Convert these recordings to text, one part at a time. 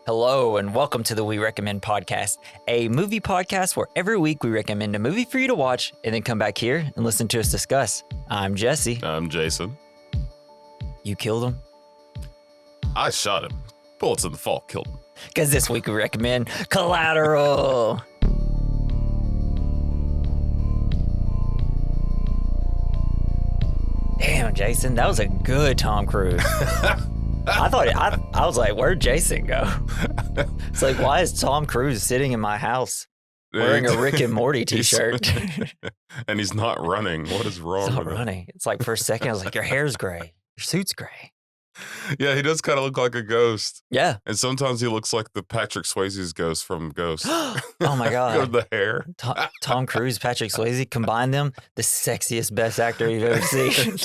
Hello, and welcome to the We Recommend podcast, a movie podcast where every week we recommend a movie for you to watch and then come back here and listen to us discuss. I'm Jesse. I'm Jason. You killed him? I shot him. Bullets in the fall killed him. Because this week we recommend Collateral. Damn, Jason, that was a good Tom Cruise. I was like, where'd Jason go? It's like, why is Tom Cruise sitting in my house wearing a Rick and Morty t-shirt? And he's not running. What is wrong He's with not him? running. It's like, for a second, I was like, your hair's gray. Your suit's gray. Yeah, he does kind of look like a ghost. Yeah. And sometimes he looks like the Patrick Swayze's ghost from Ghost. Oh, my God. With the hair. Tom Cruise, Patrick Swayze, combine them, the sexiest, best actor you've ever seen.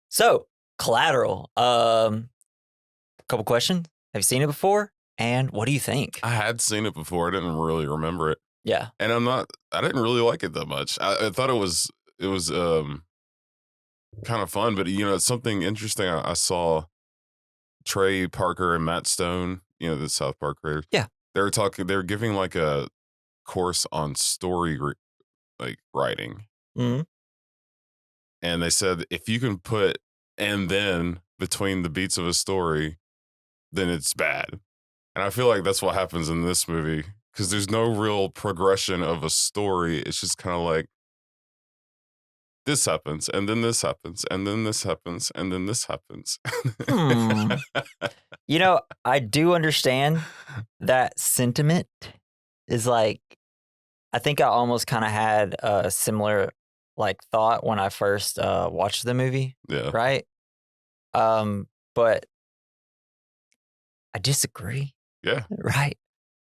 So, Collateral. Couple questions. Have you seen it before? And what do you think? I had seen it before. I didn't really remember it. Yeah. And I didn't really like it that much. I thought it was kind of fun, but it's something interesting. I saw Trey Parker and Matt Stone, the South Park creators. Yeah. They were giving like a course on story writing. Mm-hmm. And they said, if you can put and then between the beats of a story, then it's bad. And I feel like that's what happens in this movie because there's no real progression of a story. It's just kind of like, this happens, and then this happens, and then this happens, and then this happens. I do understand that sentiment is like, I think I almost kind of had a similar thought when I first watched the movie. Yeah. Right. But I disagree. Yeah. Right.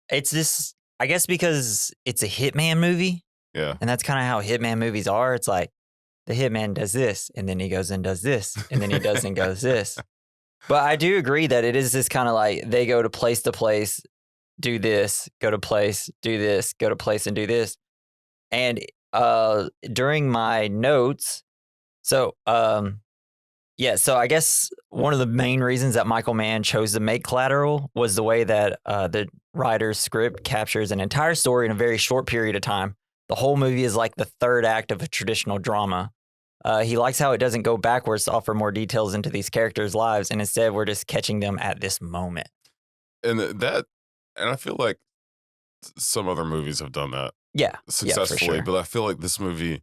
It's this, I guess, because it's a hitman movie. Yeah. And that's kind of how hitman movies are. It's like the hitman does this, and then he goes and does this, and then he does and goes this. But I do agree that it is this kind of like they go to place, do this, go to place, do this, go to place, and do this. And during my notes, so I guess one of the main reasons that Michael Mann chose to make Collateral was the way that the writer's script captures an entire story in a very short period of time. The whole movie is like the third act of a traditional drama. He likes how it doesn't go backwards to offer more details into these characters' lives, and instead we're just catching them at this moment. And I feel like some other movies have done that. Yeah, successfully, for sure. But I feel like this movie,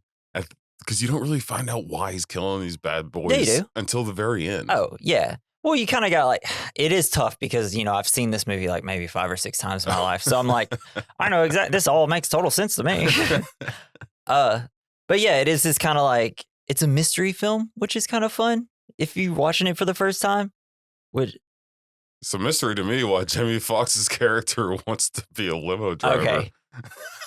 because you don't really find out why he's killing these bad boys until the very end. Oh, yeah. Well, you kind of got it is tough because, I've seen this movie maybe 5 or 6 times in my life. So I'm like, I know exactly, this all makes total sense to me. But yeah, it is this kind of it's a mystery film, which is kind of fun if you're watching it for the first time. It's a mystery to me why Jamie Foxx's character wants to be a limo driver. Okay.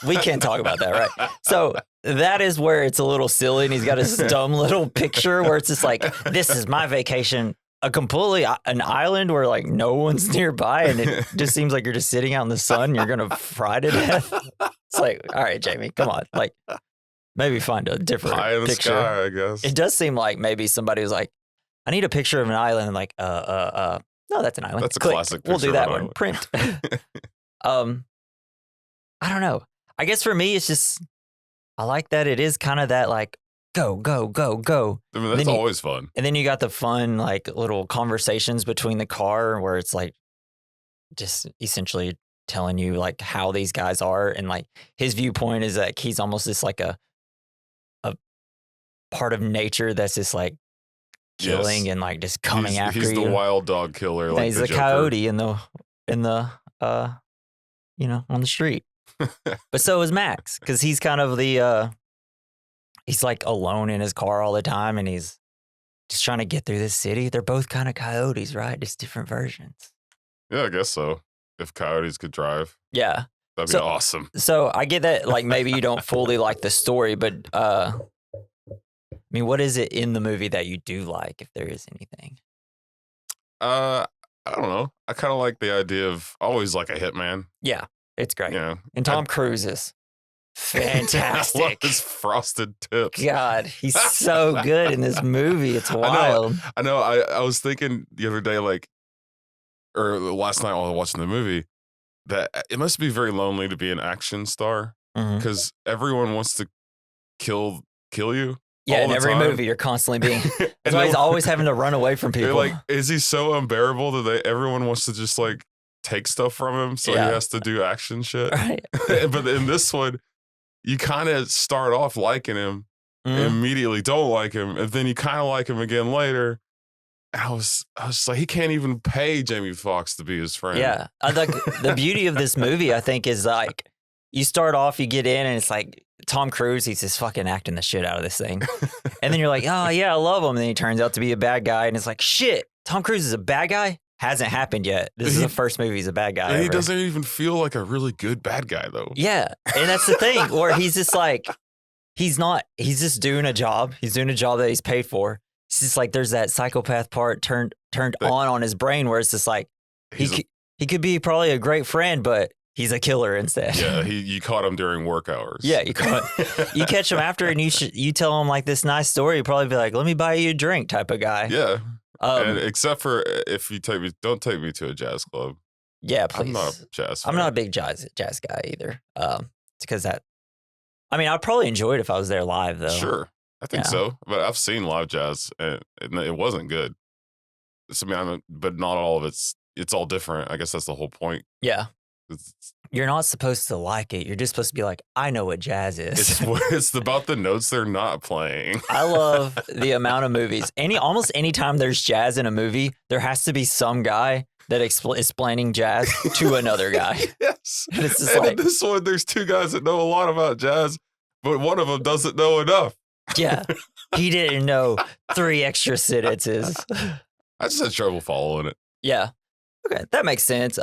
We can't talk about that, right? So that is where it's a little silly, and he's got his dumb little picture where it's just like, this is my vacation, an island where no one's nearby, and it just seems like you're just sitting out in the sun, you're going to fry to death. It's like, all right, Jamie, come on. Maybe find a different High in the picture. sky, I guess. It does seem like maybe somebody was like, I need a picture of an island. No, that's an island. That's a Click. classic picture We'll do that of an one. Print. I don't know. I guess for me, it's just, I like that it is kind of that go, go, go, go. I mean, that's always fun. And then you got the fun, little conversations between the car where it's just essentially telling you how these guys are. And his viewpoint is that he's almost just a part of nature that's just killing and just coming after you. He's the wild dog killer. And he's the a coyote in the on the street. But so is Max, because he's kind of he's alone in his car all the time, and he's just trying to get through this city. They're both kind of coyotes, right? Just different versions. Yeah, I guess so. If coyotes could drive. Yeah. That'd be awesome. So I get that maybe you don't fully like the story, but I mean, what is it in the movie that you do like, if there is anything? I don't know. I kind of like the idea of always a hitman. Yeah. It's great. Yeah. And Tom Cruise is fantastic. I love his frosted tips. God, he's so good in this movie. It's wild. I know. I was thinking the other day, or last night while I was watching the movie, that it must be very lonely to be an action star because everyone wants to kill you. Yeah, all in the every time. movie, you're constantly being. That's And why they're- he's always having to run away from They're people. like, is he so unbearable that everyone wants to just like take stuff from him, so Yeah. he has to do action shit? Right. But in this one, you kind of start off liking him, immediately don't like him, and then you kind of like him again later. And I was just like, he can't even pay Jamie Foxx to be his friend. Yeah. Like the beauty of this movie, I think, is like you start off, you get in, and it's like Tom Cruise, he's just fucking acting the shit out of this thing. And then you're like, oh, yeah, I love him. And then he turns out to be a bad guy. And it's like, shit, Tom Cruise is a bad guy? Hasn't happened yet. This is the first movie he's a bad guy. And he ever. doesn't even feel like a really good bad guy, though. Yeah. And that's the thing where he's just like, he's just doing a job. He's doing a job that he's paid for. It's just like there's that psychopath part turned on his brain where it's just like, he could be probably a great friend, but he's a killer instead. Yeah, you caught him during work hours. Yeah, you catch him after, and you tell him like this nice story. He'll probably be like, "Let me buy you a drink," type of guy. Yeah. And except for if you don't take me to a jazz club. Yeah, please. I'm not a jazz fan. I'm not a big jazz guy either. It's because I'd probably enjoy it if I was there live, though. Sure, I think so. But I've seen live jazz, and it wasn't good. So, but not all of it's all different. I guess that's the whole point. Yeah. It's You're not supposed to like it. You're just supposed to be like, I know what jazz is. it's about the notes they're not playing. I love the amount of movies. Almost any time there's jazz in a movie, there has to be some guy that is explaining jazz to another guy. Yes. And it's just and like, in this one, there's two guys that know a lot about jazz, but one of them doesn't know enough. yeah, he didn't know 3 extra sentences. I just had trouble following it. Yeah. Okay, that makes sense.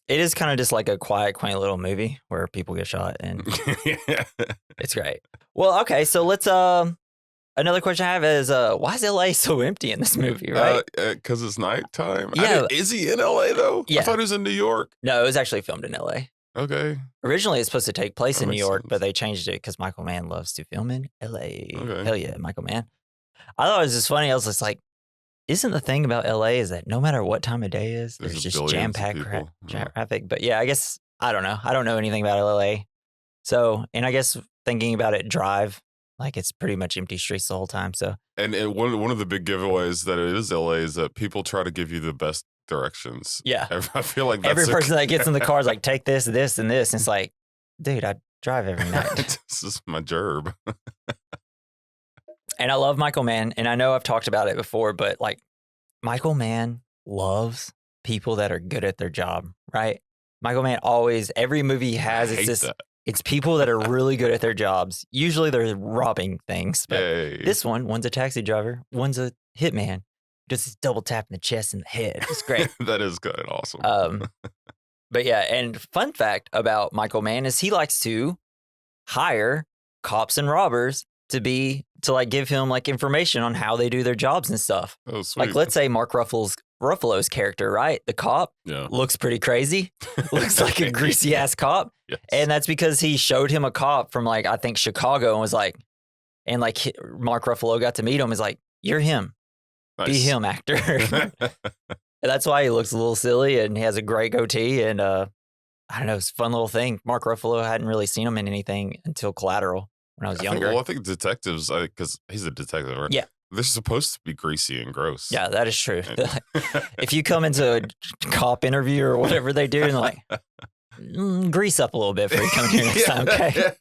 It is kind of just like a quiet, quaint little movie where people get shot, and it's great. Well, okay, so let's. Another question I have is, why is LA so empty in this movie? Right? Because it's nighttime. Yeah. Is he in LA though? Yeah. I thought he was in New York. No, it was actually filmed in LA. Okay. Originally, it's supposed to take place That in New makes York, sense. but they changed it because Michael Mann loves to film in LA. Okay. Hell yeah, Michael Mann. I thought it was just funny. I was just like, isn't the thing about LA is that no matter what time of day is, there's There's just billions of jam-packed people. Yeah. traffic. But yeah, I guess, I don't know. I don't know anything about LA. So, and I guess thinking about it, Drive, like it's pretty much empty streets the whole time. So, And one of the big giveaways that it is LA is that people try to give you the best directions. yeah. I feel like that's Every person that gets in the car is like, take this, this, and this. And it's like, dude, I drive every night. This is my gerb. And I love Michael Mann. And I know I've talked about it before, but like Michael Mann loves people that are good at their job, right? Michael Mann always, every movie he has, I it's hate just, that. it's people that are really good at their jobs. Usually they're robbing things. But Hey. this one's a taxi driver, one's a hitman. Just double tap in the chest and the head. It's great. That is good and awesome. But yeah, and fun fact about Michael Mann is he likes to hire cops and robbers to like give him like information on how they do their jobs and stuff. Oh, sweet. Like let's say Mark Ruffalo's character, right? The cop Yeah. looks pretty crazy. Looks like a greasy ass cop. Yes. And that's because he showed him a cop from like, I think Chicago, and was like, and like Mark Ruffalo got to meet him, is like, you're him. Be Nice. him, actor. And that's why he looks a little silly, and he has a great goatee. And I don't know, it's a fun little thing. Mark Ruffalo, hadn't really seen him in anything until Collateral when I was younger. I think detectives, because he's a detective, right? Yeah. They're supposed to be greasy and gross. Yeah, that is true. If you come into a cop interview or whatever they do, and like, grease up a little bit before you come here next time, okay?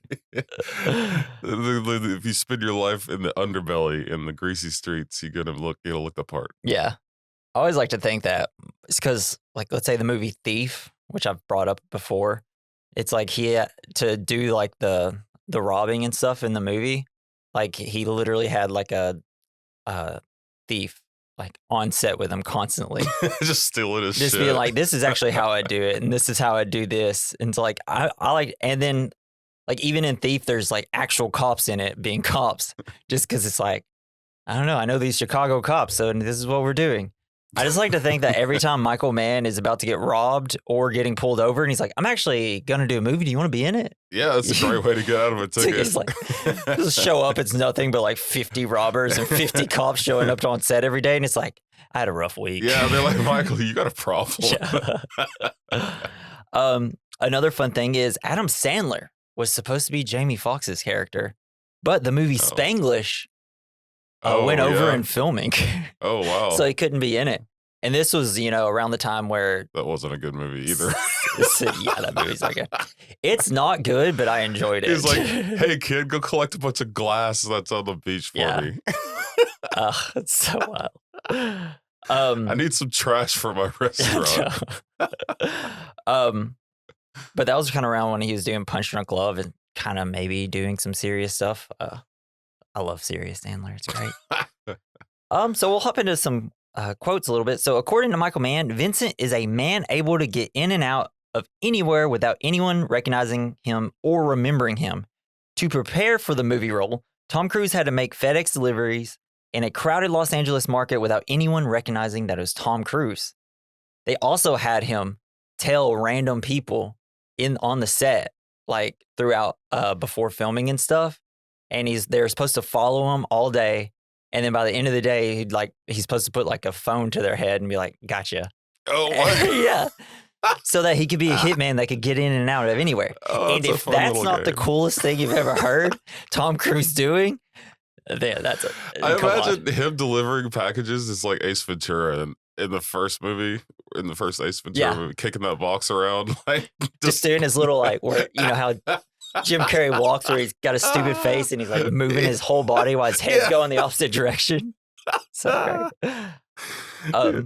If you spend your life in the underbelly in the greasy streets, you'll look the part. Yeah. I always like to think that it's because, like, let's say the movie Thief, which I've brought up before, it's like he had to do like the robbing and stuff in the movie. Like he literally had like a thief like on set with him constantly. Just stealing his Just shit. being like, this is actually how I do it, and this is how I do this. And so like I like, and then like even in Thief, there's like actual cops in it being cops, just because it's like, I don't know, I know these Chicago cops, so this is what we're doing. I just like to think that every time Michael Mann is about to get robbed or getting pulled over, and he's like, I'm actually gonna do a movie. Do you want to be in it? Yeah, that's a great way to get out of a ticket. It's like, just show up. It's nothing but like 50 robbers and 50 cops showing up on set every day, and it's like, I had a rough week. Yeah, they're like, Michael, you got a problem. Another fun thing is Adam Sandler was supposed to be Jamie Foxx's character, but the movie Spanglish went over in filming. Oh, wow. So he couldn't be in it. And this was, around the time where... That wasn't a good movie either. Yeah, that movie's not good. It's not good, but I enjoyed it. He's like, hey, kid, go collect a bunch of glass that's on the beach for me. It's so wild. I need some trash for my restaurant. But that was kind of around when he was doing Punch Drunk Love and kind of maybe doing some serious stuff. I love serious Sandler. It's great. So we'll hop into some quotes a little bit. So according to Michael Mann, Vincent is a man able to get in and out of anywhere without anyone recognizing him or remembering him. To prepare for the movie role, Tom Cruise had to make FedEx deliveries in a crowded Los Angeles market without anyone recognizing that it was Tom Cruise. They also had him tell random people on the set, like throughout before filming and stuff, and they're supposed to follow him all day, and then by the end of the day, he's supposed to put like a phone to their head and be like, "Gotcha." Oh, what? Yeah. So that he could be a hitman that could get in and out of anywhere. And if that's not the coolest thing you've ever heard Tom Cruise doing, then that's it. I imagine him delivering packages is like Ace Ventura in the first movie, in the first Ace Ventura movie, kicking that box around. Like just doing his little, like, where, how Jim Carrey walks where he's got a stupid face and he's like moving his whole body while his head's going the opposite direction. So great.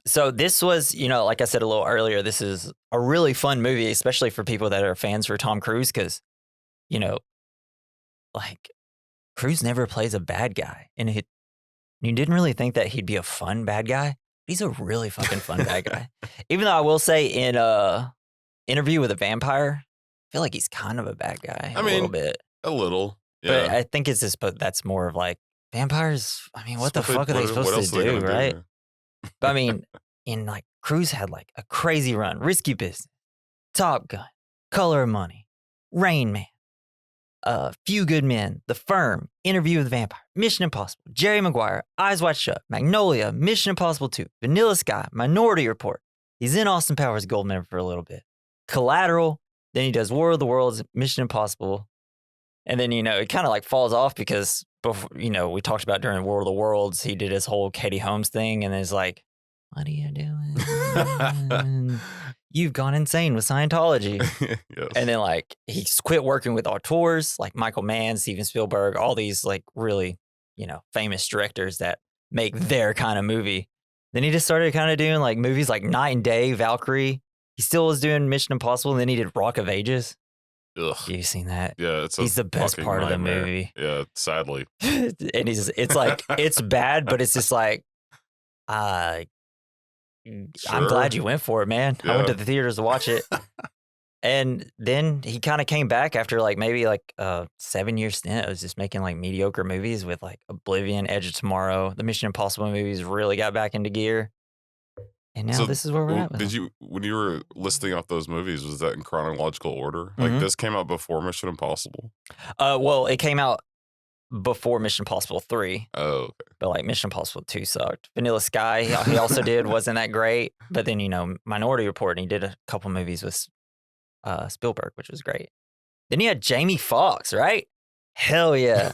So this was, like I said a little earlier, this is a really fun movie, especially for people that are fans for Tom Cruise, because, like, Cruise never plays a bad guy. And you didn't really think that he'd be a fun bad guy. He's a really fucking fun bad guy. Even though I will say in Interview with a Vampire, I feel like he's kind of a bad guy a little bit. A little, yeah. But I think it's just, but that's more of like, vampires, what the fuck are they supposed to do, right? But like Cruise had like a crazy run. Risky Business, Top Gun, Color of Money, Rain Man, Few Good Men, The Firm, Interview with the Vampire, Mission Impossible, Jerry Maguire, Eyes Wide Shut, Magnolia, Mission Impossible 2, Vanilla Sky, Minority Report. He's in Austin Powers Goldmember for a little bit. Collateral, then he does War of the Worlds, Mission Impossible. And then, it kind of like falls off because, before, we talked about during War of the Worlds, he did his whole Katie Holmes thing and is like, what are you doing? You've gone insane with Scientology. Yes. And then like he's quit working with auteurs like Michael Mann, Steven Spielberg, all these like really, famous directors that make their kind of movie. Then he just started kind of doing like movies like Night and Day, Valkyrie. He still was doing Mission Impossible, and then he did Rock of Ages. Ugh. You've seen that? Yeah, he's the best part of the movie. Yeah, sadly. And it's like, it's bad, but it's just like, I'm glad you went for it, man. Yeah. I went to the theaters to watch it. And then he kind of came back after like maybe like a 7-year stint. It was just making like mediocre movies with like Oblivion, Edge of Tomorrow. The Mission Impossible movies really got back into gear. And now this is where we're at. When you were listing off those movies, was that in chronological order? Like this came out before Mission Impossible? Well, it came out before Mission Impossible 3. Oh, okay. But like Mission Impossible 2 sucked. Vanilla Sky, he also did, wasn't that great. But then, Minority Report, and he did a couple movies with Spielberg, which was great. Then you had Jamie Foxx, right? Hell yeah.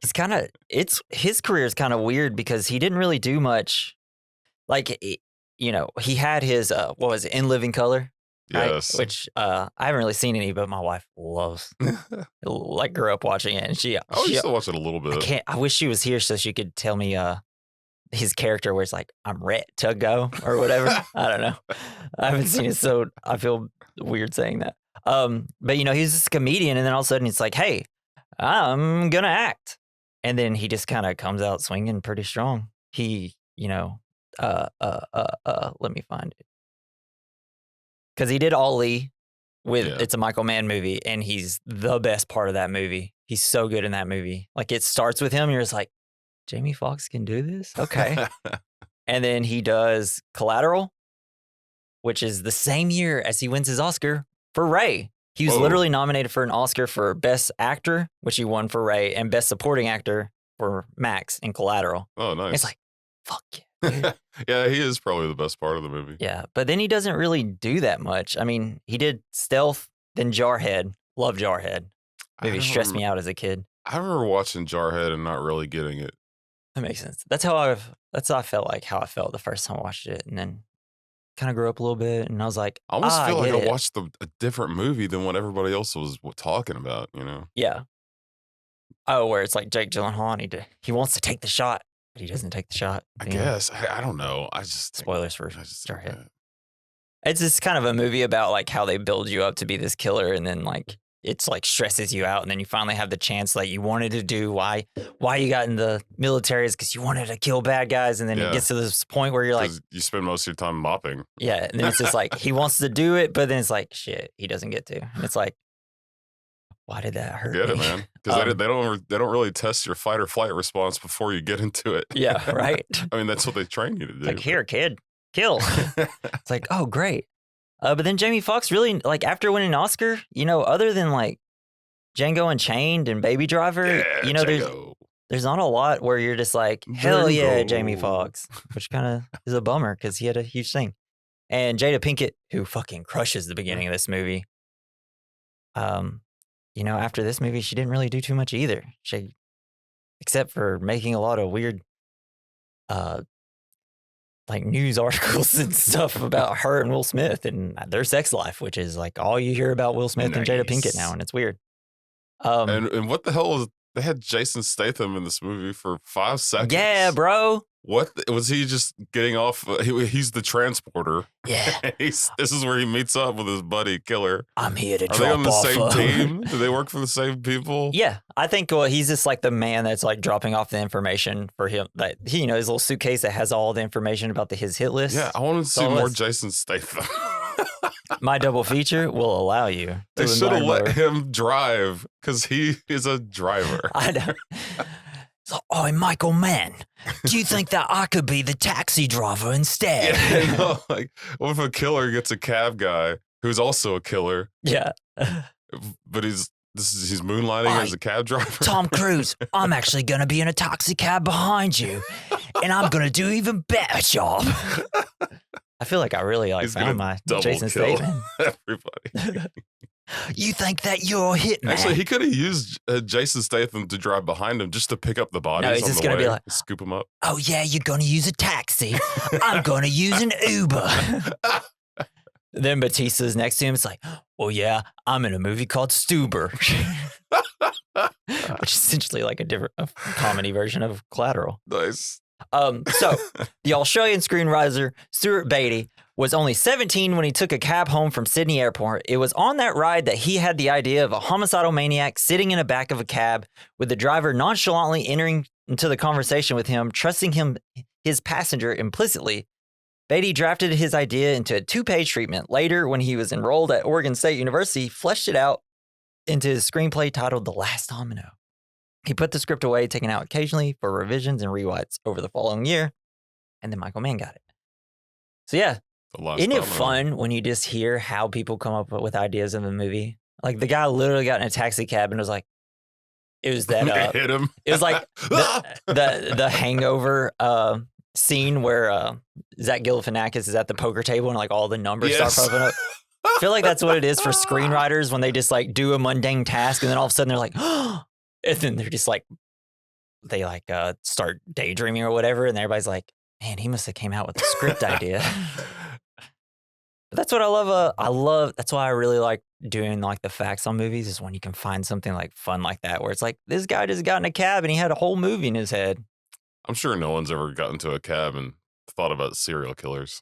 His career is kind of weird because he didn't really do much. Like, he had his, what was it, In Living Color? Right? Yes. Which I haven't really seen any, but my wife loves. Like, grew up watching it, and I used to watch it a little bit. I wish she was here so she could tell me his character where it's like, I'm ready to go or whatever. I don't know. I haven't seen it, so I feel weird saying that. But he's this comedian, and then all of a sudden it's like, hey, I'm gonna act, and then he just kind of comes out swinging pretty strong. He, let me find it. Because he did Ali it's a Michael Mann movie, and he's the best part of that movie. He's so good in that movie. Like, it starts with him, you're just like, Jamie Foxx can do this? Okay. And then he does Collateral, which is the same year as he wins his Oscar for Ray. He was literally nominated for an Oscar for Best Actor, which he won for Ray, and Best Supporting Actor for Max in Collateral. Oh, nice. It's like, fuck yeah. Yeah, he is probably the best part of the movie. Yeah, but then he doesn't really do that much. I mean, he did Stealth, then Jarhead. Love Jarhead. Movie stressed me out as a kid. I remember watching Jarhead and not really getting it. That makes sense. That's how I felt like how I felt the first time I watched it, and then kind of grew up a little bit, and I was like, I almost feel like get I it. watched a different movie than what everybody else was talking about, you know? Yeah. Oh, where it's like Jake Gyllenhaal, and he wants to take the shot, but he doesn't take the shot. I guess. I don't know. I just think- Spoilers for I just Jarhead. think that- It's just kind of a movie about like how they build you up to be this killer, and then like it's like stresses you out, and then you finally have the chance that you wanted to do. Why you got in the military is because you wanted to kill bad guys, and then it gets to this point where you're like, 'Cause you spend most of your time mopping. yeah, and then it's just like he wants to do it, but then it's like shit, he doesn't get to, and it's like, why did that hurt? Get it, me? man? Because they don't really test your fight or flight response before you get into it. Yeah, right. I mean, that's what they train you to do. It's like, here, kid, kill. It's like, oh, great. But then Jamie Foxx really, like, after winning an Oscar, you know, other than like Django Unchained and Baby Driver, Yeah, you know, Django. there's not a lot where you're just like, hell yeah, Django. Jamie Foxx, which kind of is a bummer because he had a huge thing. And Jada Pinkett, who fucking crushes the beginning of this movie. You know, after this movie, she didn't really do too much either. She, except for making a lot of weird, like news articles and stuff about her and Will Smith and their sex life, which is like all you hear about Will Smith and Jada Pinkett now, and it's weird. And what the hell was they had Jason Statham in this movie for 5 seconds? Yeah, bro. What was he just getting off? He's the transporter. Yeah. This is where he meets up with his buddy Killer. I'm here to Are drop they on the off same team? Do they work for the same people? Yeah, I think he's just like the man that's like dropping off the information for him. That he, you know, his little suitcase that has all the information about his hit list. Yeah, I want to see more Jason Statham. My double feature will allow you. They to should have learn let more. him drive because he is a driver. I know. So, oh, Michael Mann, do you think that I could be the taxi driver instead? Yeah, you know, like, what if a killer gets a cab guy who's also a killer, Yeah. but he's moonlighting as a cab driver? Tom Cruise, I'm actually going to be in a taxi cab behind you, and I'm going to do even better job. I feel like I really He's found my double Jason kill Statham. everybody. You think that you're a hitman? Actually, he could have used Jason Statham to drive behind him just to pick up the bodies. he's on just the gonna be way, like, scoop them up. Oh, yeah, you're going to use a taxi. I'm going to use an Uber. Then Batista's next to him. It's like, well, yeah, I'm in a movie called Stuber, which is essentially like a comedy version of Collateral. Nice. So the Australian screenwriter Stuart Beatty was only 17 when he took a cab home from Sydney Airport. It was on that ride that he had the idea of a homicidal maniac sitting in the back of a cab with the driver nonchalantly entering into the conversation with him, trusting his passenger implicitly. Beatty drafted his idea into a 2-page treatment. Later, when he was enrolled at Oregon State University, he fleshed it out into his screenplay titled The Last Domino. He put the script away, taking out occasionally for revisions and rewrites over the following year, and then Michael Mann got it. So yeah, isn't it fun when you just hear how people come up with ideas in the movie? Like the guy literally got in a taxi cab and was like, it was that hit him. It was like the Hangover scene where Zach Galifianakis is at the poker table and like all the numbers start popping up. I feel like that's what it is for screenwriters when they just like do a mundane task and then all of a sudden they're like, oh, and then they're just like, they like start daydreaming or whatever, and everybody's like, man, he must have came out with a script idea. But that's what I love. That's why I really like doing like the facts on movies is when you can find something like fun like that, where it's like this guy just got in a cab and he had a whole movie in his head. I'm sure no one's ever gotten into a cab and thought about serial killers.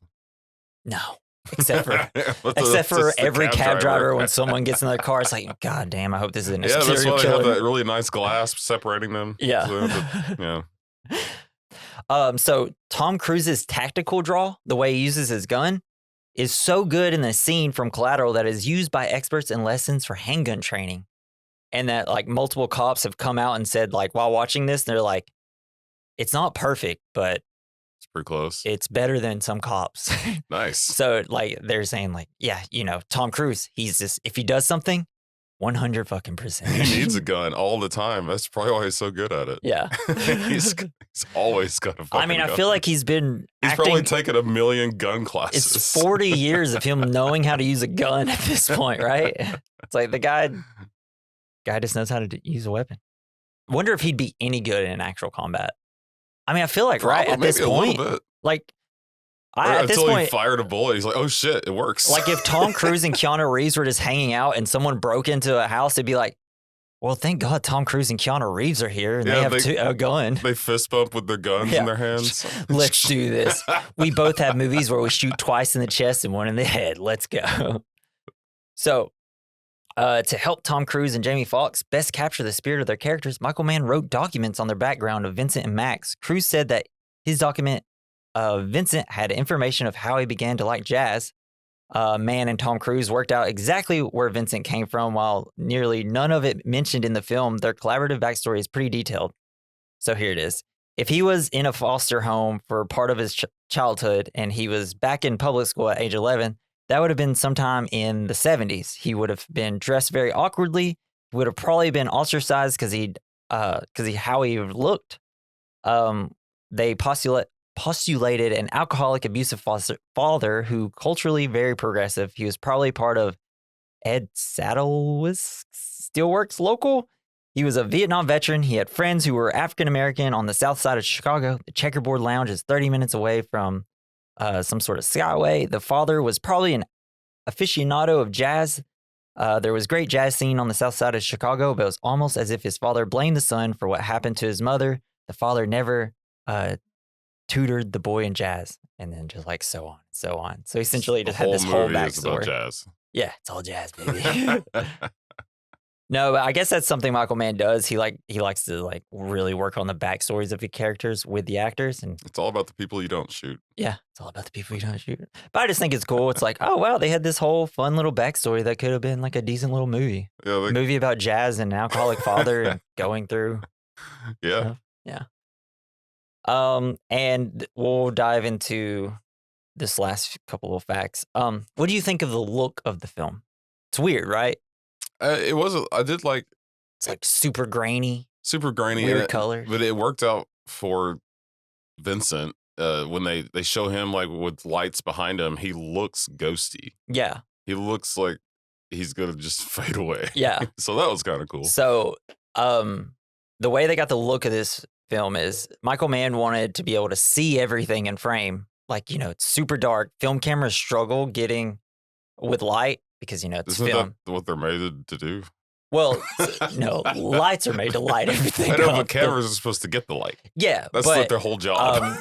No, except for every cab driver when someone gets in their car, it's like, God damn, I hope this isn't a serial that's why killer. they have that really nice glass separating them. Yeah. Yeah. So Tom Cruise's tactical draw, the way he uses his gun, is so good in the scene from Collateral that is used by experts in lessons for handgun training. And that like multiple cops have come out and said like while watching this, they're like, it's not perfect, but it's pretty close. It's better than some cops. Nice. So like they're saying like, yeah, you know, Tom Cruise, he's just, if he does something, 100 fucking percent. He needs a gun all the time. That's probably why he's so good at it. Yeah. he's always got a fucking I mean, I gun. feel like he's probably taken a million gun classes. It's 40 years of him knowing how to use a gun at this point, right? It's like the guy just knows how to use a weapon. Wonder if he'd be any good in actual combat. I mean, I feel like Probably, right at this point, like at this until point, he fired a bullet, he's like, "Oh shit, it works." Like if Tom Cruise and Keanu Reeves were just hanging out and someone broke into a house, it'd be like, well, thank God Tom Cruise and Keanu Reeves are here and they have a gun. They fist bump with their guns in their hands. Let's do this. We both have movies where we shoot twice in the chest and one in the head. Let's go. So, to help Tom Cruise and Jamie Foxx best capture the spirit of their characters, Michael Mann wrote documents on their background of Vincent and Max. Cruise said that his document, Vincent, had information of how he began to like jazz. Mann and Tom Cruise worked out exactly where Vincent came from, while nearly none of it mentioned in the film. Their collaborative backstory is pretty detailed. So here it is. If he was in a foster home for part of his childhood and he was back in public school at age 11, that would have been sometime in the 70s. He would have been dressed very awkwardly, would have probably been ostracized because how he looked. They postulated an alcoholic, abusive father who culturally very progressive. He was probably part of Ed Saddle's Steelworks local. He was a Vietnam veteran. He had friends who were African American on the south side of Chicago. The Checkerboard Lounge is 30 minutes away from some sort of skyway. The father was probably an aficionado of jazz. There was great jazz scene on the south side of Chicago, but it was almost as if his father blamed the son for what happened to his mother. The father never tutored the boy in jazz, and then just like so on, so on. So essentially, just had this whole backstory. About jazz. Yeah, it's all jazz, baby. No, but I guess that's something Michael Mann does. He likes to like really work on the backstories of the characters with the actors, and it's all about the people you don't shoot. Yeah, it's all about the people you don't shoot. But I just think it's cool. It's like, oh wow, they had this whole fun little backstory that could have been like a decent little movie. Yeah, movie about jazz and an alcoholic father and going through. Yeah, yeah. And we'll dive into this last couple of facts. What do you think of the look of the film? It's weird, right? It wasn't. I did like. It's like super grainy, weird color. But it worked out for Vincent. When they show him like with lights behind him, he looks ghosty. Yeah, he looks like he's gonna just fade away. Yeah, so that was kind of cool. So, the way they got the look of this film is Michael Mann wanted to be able to see everything in frame. Like, it's super dark. Film cameras struggle getting with light because, it's Isn't film. That what they're made to do? Well, no, lights are made to light everything. I know, but cameras are supposed to get the light. Yeah. That's like their whole job.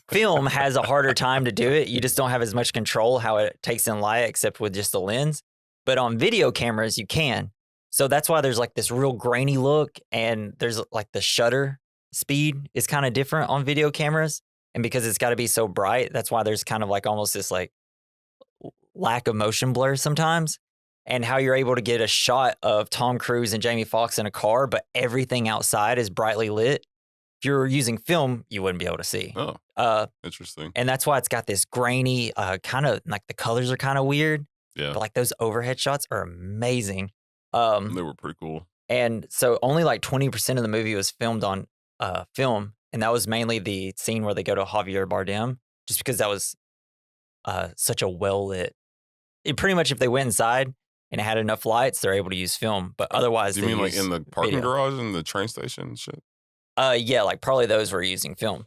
Film has a harder time to do it. You just don't have as much control how it takes in light, except with just the lens. But on video cameras, you can. So that's why there's like this real grainy look, and there's like the shutter speed is kind of different on video cameras. And because it's got to be so bright, that's why there's kind of like almost this like lack of motion blur sometimes. And how you're able to get a shot of Tom Cruise and Jamie Foxx in a car, but everything outside is brightly lit. If you're using film, you wouldn't be able to see. Oh, interesting. And that's why it's got this grainy, kind of like the colors are kind of weird. Yeah. But like those overhead shots are amazing. They were pretty cool. And so only like 20% of the movie was filmed on film. And that was mainly the scene where they go to Javier Bardem, just because that was such a well-lit. Pretty much if they went inside and it had enough lights, they're able to use film. But otherwise, do you mean like in the parking garage and the train station and shit? Yeah, like probably those were using film.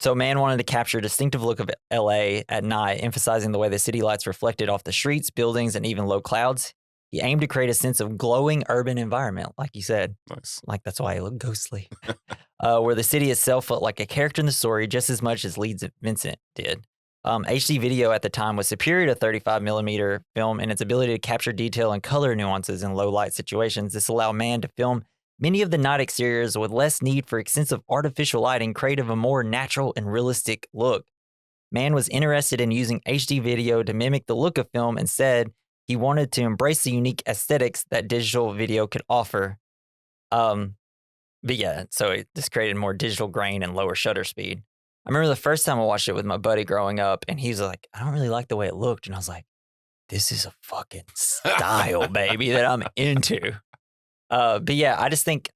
So Mann wanted to capture a distinctive look of LA at night, emphasizing the way the city lights reflected off the streets, buildings, and even low clouds. He aimed to create a sense of glowing urban environment, like you said. Nice. Like that's why it looked ghostly. Where the city itself felt like a character in the story just as much as Leeds Vincent did. HD video at the time was superior to 35 millimeter film in its ability to capture detail and color nuances in low light situations. This allowed Mann to film many of the night exteriors with less need for extensive artificial lighting, creating a more natural and realistic look. Mann was interested in using HD video to mimic the look of film and said he wanted to embrace the unique aesthetics that digital video could offer. But yeah, so it just created more digital grain and lower shutter speed. I remember the first time I watched it with my buddy growing up, and he was like, I don't really like the way it looked. And I was like, this is a fucking style, baby, that I'm into. But yeah, I just think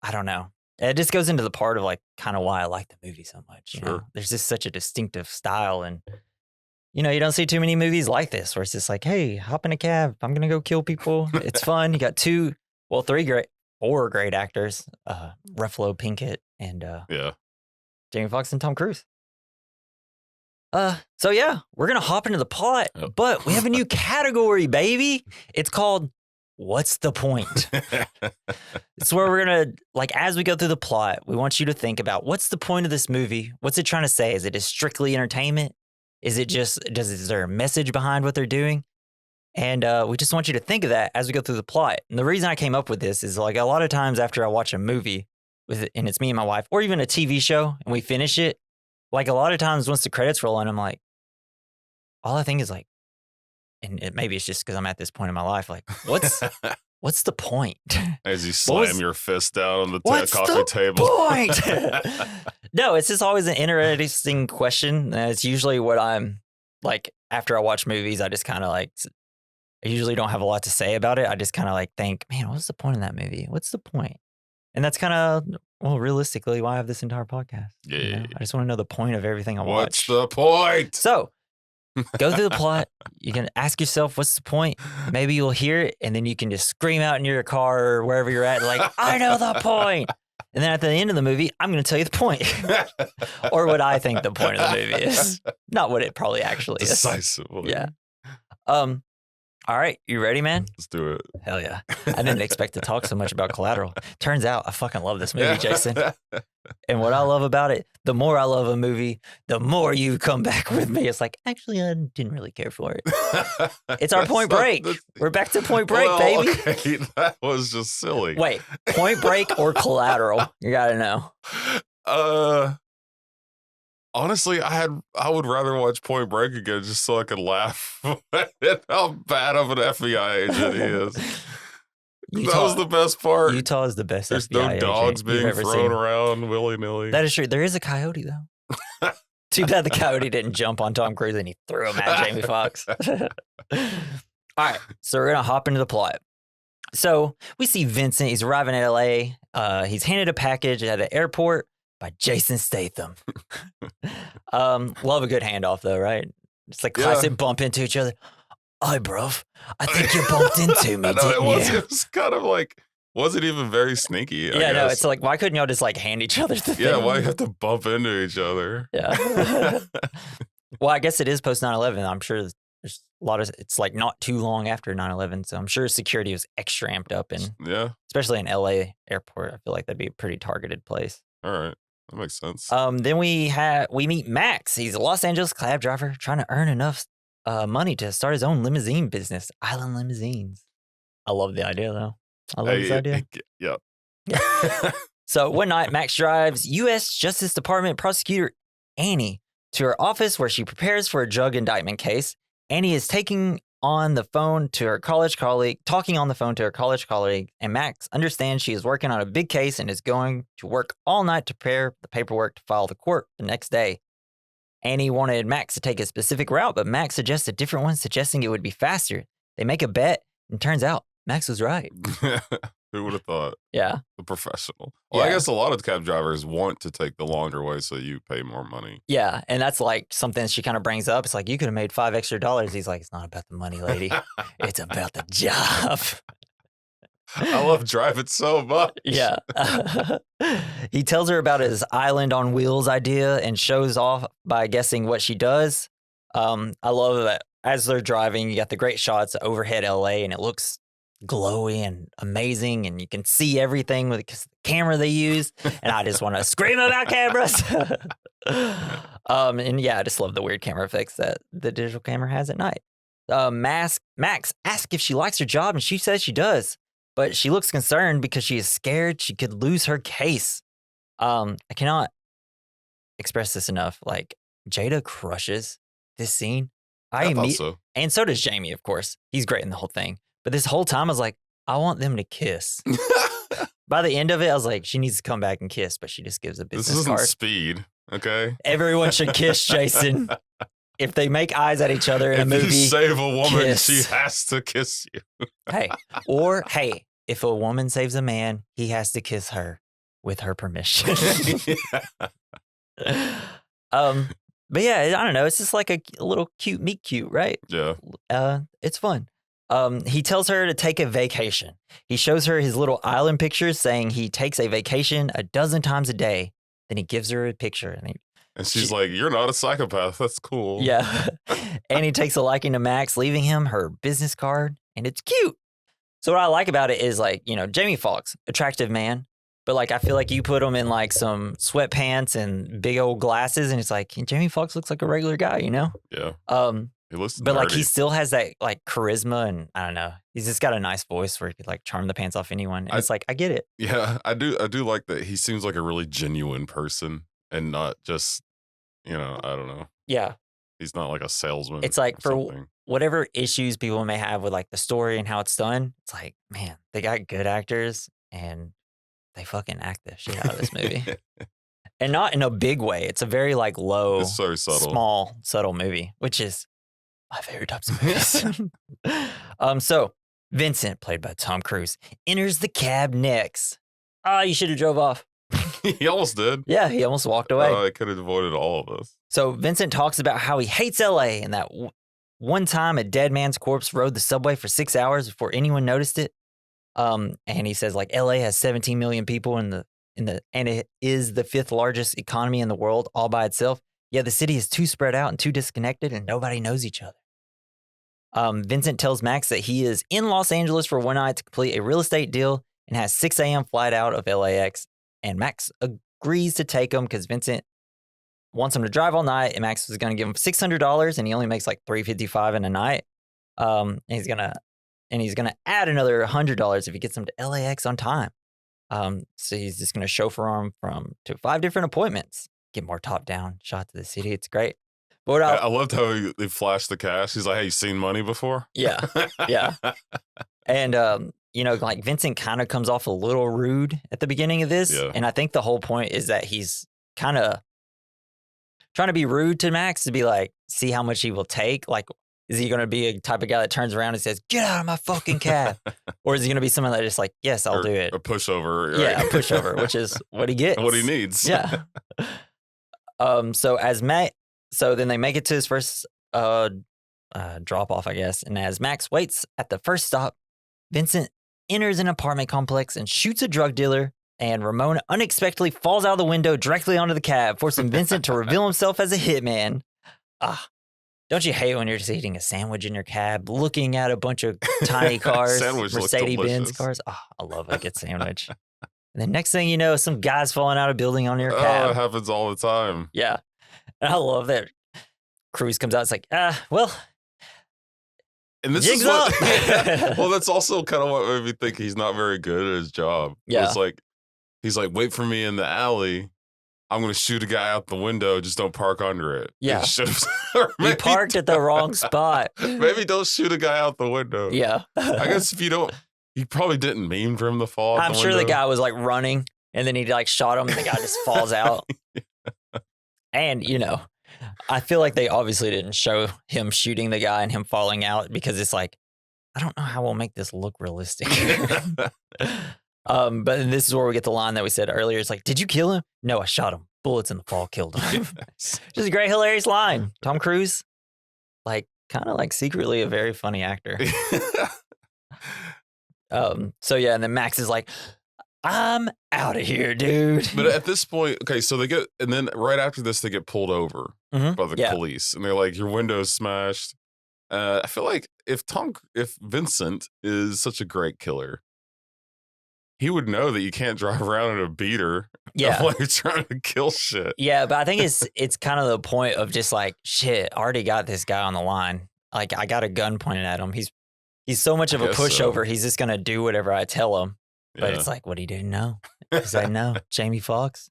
I don't know. It just goes into the part of like kind of why I like the movie so much. You know? There's just such a distinctive style, and you know, you don't see too many movies like this where it's just like, hey, hop in a cab, I'm gonna go kill people. It's fun. You got four great actors, Ruffalo Pinkett and Jamie Foxx and Tom Cruise. So yeah, we're gonna hop into the plot, but we have a new category, baby. It's called What's the Point? It's where we're gonna, like, as we go through the plot, we want you to think about what's the point of this movie? What's it trying to say? Is it just strictly entertainment? Is there a message behind what they're doing? And we just want you to think of that as we go through the plot. And the reason I came up with this is like a lot of times after I watch a movie and it's me and my wife, or even a TV show, and we finish it, like a lot of times once the credits roll in, I'm like, all I think is like, and maybe it's just because I'm at this point in my life, like, what's the point? As you slam your fist down on the coffee table. Point? No, it's just always an interesting question. And it's usually what I'm like, after I watch movies, I just kind of like, I usually don't have a lot to say about it. I just kind of like think, man, what's the point of that movie? What's the point? And that's kind of, well, realistically, why I have this entire podcast. Yeah. You know? I just want to know the point of everything I watch. What's the point? So, go through the plot. You can ask yourself, what's the point? Maybe you'll hear it, and then you can just scream out in your car or wherever you're at, like, I know the point. And then at the end of the movie, I'm going to tell you the point. Or what I think the point of the movie is. Not what it probably actually is. Decisively. Yeah. All right, you ready, man? Let's do it. Hell yeah. I didn't expect to talk so much about Collateral. Turns out I fucking love this movie, Jason. And what I love about it, the more I love a movie, the more you come back with me. It's like, actually, I didn't really care for it. It's our Point Break. We're back to Point Break, baby. Okay, that was just silly. Wait, Point Break or Collateral? You got to know. Honestly, I would rather watch Point Break again just so I could laugh at how bad of an FBI agent he is. That was the best part. Utah is the best. There's FBI no dogs being thrown around willy-nilly. That is true. There is a coyote, though. Too bad the coyote didn't jump on Tom Cruise and he threw him at Jamie Foxx. All right, so we're going to hop into the plot. So we see Vincent. He's arriving at L.A. He's handed a package at an airport by Jason Statham. Love a good handoff, though, right? It's like classic bump into each other. Hi, bruv. I think you bumped into me, didn't you? It was kind of like, wasn't even very sneaky. I guess. No, it's like, why couldn't y'all just like hand each other the thing? Yeah, why you have to bump into each other? Yeah. Well, I guess it is post 9/11. I'm sure there's a lot of, it's like not too long after 9/11. So I'm sure security was extra amped up. And especially in LA airport, I feel like that'd be a pretty targeted place. All right. That makes sense. Then we meet Max. He's a Los Angeles cab driver trying to earn enough money to start his own limousine business, Island Limousines. I love the idea, though. I love this idea. Yeah. So one night, Max drives U.S. Justice Department prosecutor Annie to her office where she prepares for a drug indictment case. Annie is talking on the phone to her college colleague, and Max understands she is working on a big case and is going to work all night to prepare the paperwork to file the court the next day. Annie wanted Max to take a specific route, but Max suggests a different one, suggesting it would be faster. They make a bet, and turns out Max was right. Who would have thought? Yeah. The professional. Well, I guess a lot of cab drivers want to take the longer way so you pay more money. Yeah, and that's like something she kind of brings up. It's like, you could have made $5 extra. He's like, it's not about the money, lady. It's about the job. I love driving so much. Yeah. He tells her about his island on wheels idea and shows off by guessing what she does. I love that as they're driving, you got the great shots of overhead LA, and it looks glowy and amazing, and you can see everything with the camera they use. And I just want to scream about cameras. And yeah, I just love the weird camera effects that the digital camera has at night. Max asks if she likes her job, and she says she does, but she looks concerned because she is scared she could lose her case. I cannot express this enough. Like, Jada crushes this scene. I thought so. And so does Jamie, of course. He's great in the whole thing. But this whole time, I was like, I want them to kiss. By the end of it, I was like, she needs to come back and kiss, but she just gives a business card. This isn't Speed, okay? Everyone should kiss, Jason. if they make eyes at each other in a movie, if you save a woman, kiss. she has to kiss you. hey, if a woman saves a man, he has to kiss her with her permission. But yeah, I don't know. It's just like a little cute meet cute, right? Yeah. It's fun. He tells her to take a vacation. He shows her his little island pictures saying he takes a vacation 12 times a day. Then he gives her a picture. And she's like, you're not a psychopath. That's cool. Yeah. And he takes a liking to Max, leaving him her business card. And it's cute. So what I like about it is like, Jamie Foxx, attractive man. But like, I feel like you put him in like some sweatpants and big old glasses. And it's like, Jamie Foxx looks like a regular guy, Yeah. He looks but nerdy. Like he still has that like charisma, and I don't know. He's just got a nice voice where he could like charm the pants off anyone. And it's like, I get it. Yeah, I do like that he seems like a really genuine person and not just, I don't know. Yeah. He's not like a salesman. It's like for whatever issues people may have with like the story and how it's done, it's like, man, they got good actors and they fucking act the shit out of this movie. And not in a big way. It's a very like low, it's very subtle. Small, subtle movie, which is my favorite types of movies. So Vincent, played by Tom Cruise, enters the cab next. You should have drove off. He almost did. Yeah, he almost walked away. I could have avoided all of this. So Vincent talks about how he hates LA and that one time a dead man's corpse rode the subway for 6 hours before anyone noticed it. And he says like LA has 17 million people and it is the 5th largest economy in the world all by itself. Yeah, the city is too spread out and too disconnected and nobody knows each other. Vincent tells Max that he is in Los Angeles for one night to complete a real estate deal and has 6 a.m. flight out of LAX. And Max agrees to take him because Vincent wants him to drive all night. And Max is going to give him $600 and he only makes like $355 in a night. And he's going to add another $100 if he gets him to LAX on time. So he's just going to chauffeur him to 5 different appointments. Get more top-down shots of the city. It's great. But I loved how they flashed the cash. He's like, hey, you seen money before? Yeah, yeah. And, like Vincent kind of comes off a little rude at the beginning of this. Yeah. And I think the whole point is that he's kind of trying to be rude to Max to be like, see how much he will take. Like, is he going to be a type of guy that turns around and says, get out of my fucking cab? Or is he going to be someone that just like, yes, I'll do it. A pushover. Right? Yeah, a pushover, which is what he gets. What he needs. Yeah. So then they make it to his first drop off, I guess. And as Max waits at the first stop, Vincent enters an apartment complex and shoots a drug dealer. And Ramon unexpectedly falls out of the window directly onto the cab, forcing Vincent to reveal himself as a hitman. Don't you hate when you're just eating a sandwich in your cab, looking at a bunch of tiny cars, Mercedes-Benz cars? I love a good sandwich. And then next thing you know, some guy's falling out of a building on your cab. Oh, it happens all the time. Yeah. And I love that. Cruz comes out, it's like, well, and this is what, well, that's also kind of what made me think he's not very good at his job. Yeah. It's like, he's like, wait for me in the alley. I'm going to shoot a guy out the window. Just don't park under it. Yeah. He parked at the wrong spot. Maybe don't shoot a guy out the window. Yeah. I guess if you don't, you probably didn't mean for him to fall out I'm the sure window. The guy was like running and then he like shot him and the guy just falls out. And, I feel like they obviously didn't show him shooting the guy and him falling out because it's like, I don't know how we'll make this look realistic. But this is where we get the line that we said earlier. It's like, did you kill him? No, I shot him. Bullets in the fall killed him. Just a great, hilarious line. Tom Cruise, like, kind of like secretly a very funny actor. So yeah, and then Max is like, I'm out of here, dude. But at this point, okay, so and then right after this, they get pulled over by the police. And they're like, your window's smashed. I feel like if Vincent is such a great killer, he would know that you can't drive around in a beater while you're trying to kill shit. Yeah, but I think it's kind of the point of just like, shit, I already got this guy on the line. Like, I got a gun pointed at him. He's so much of a pushover. So. He's just going to do whatever I tell him. But it's like, what he didn't know. He's like, no, Jamie Foxx,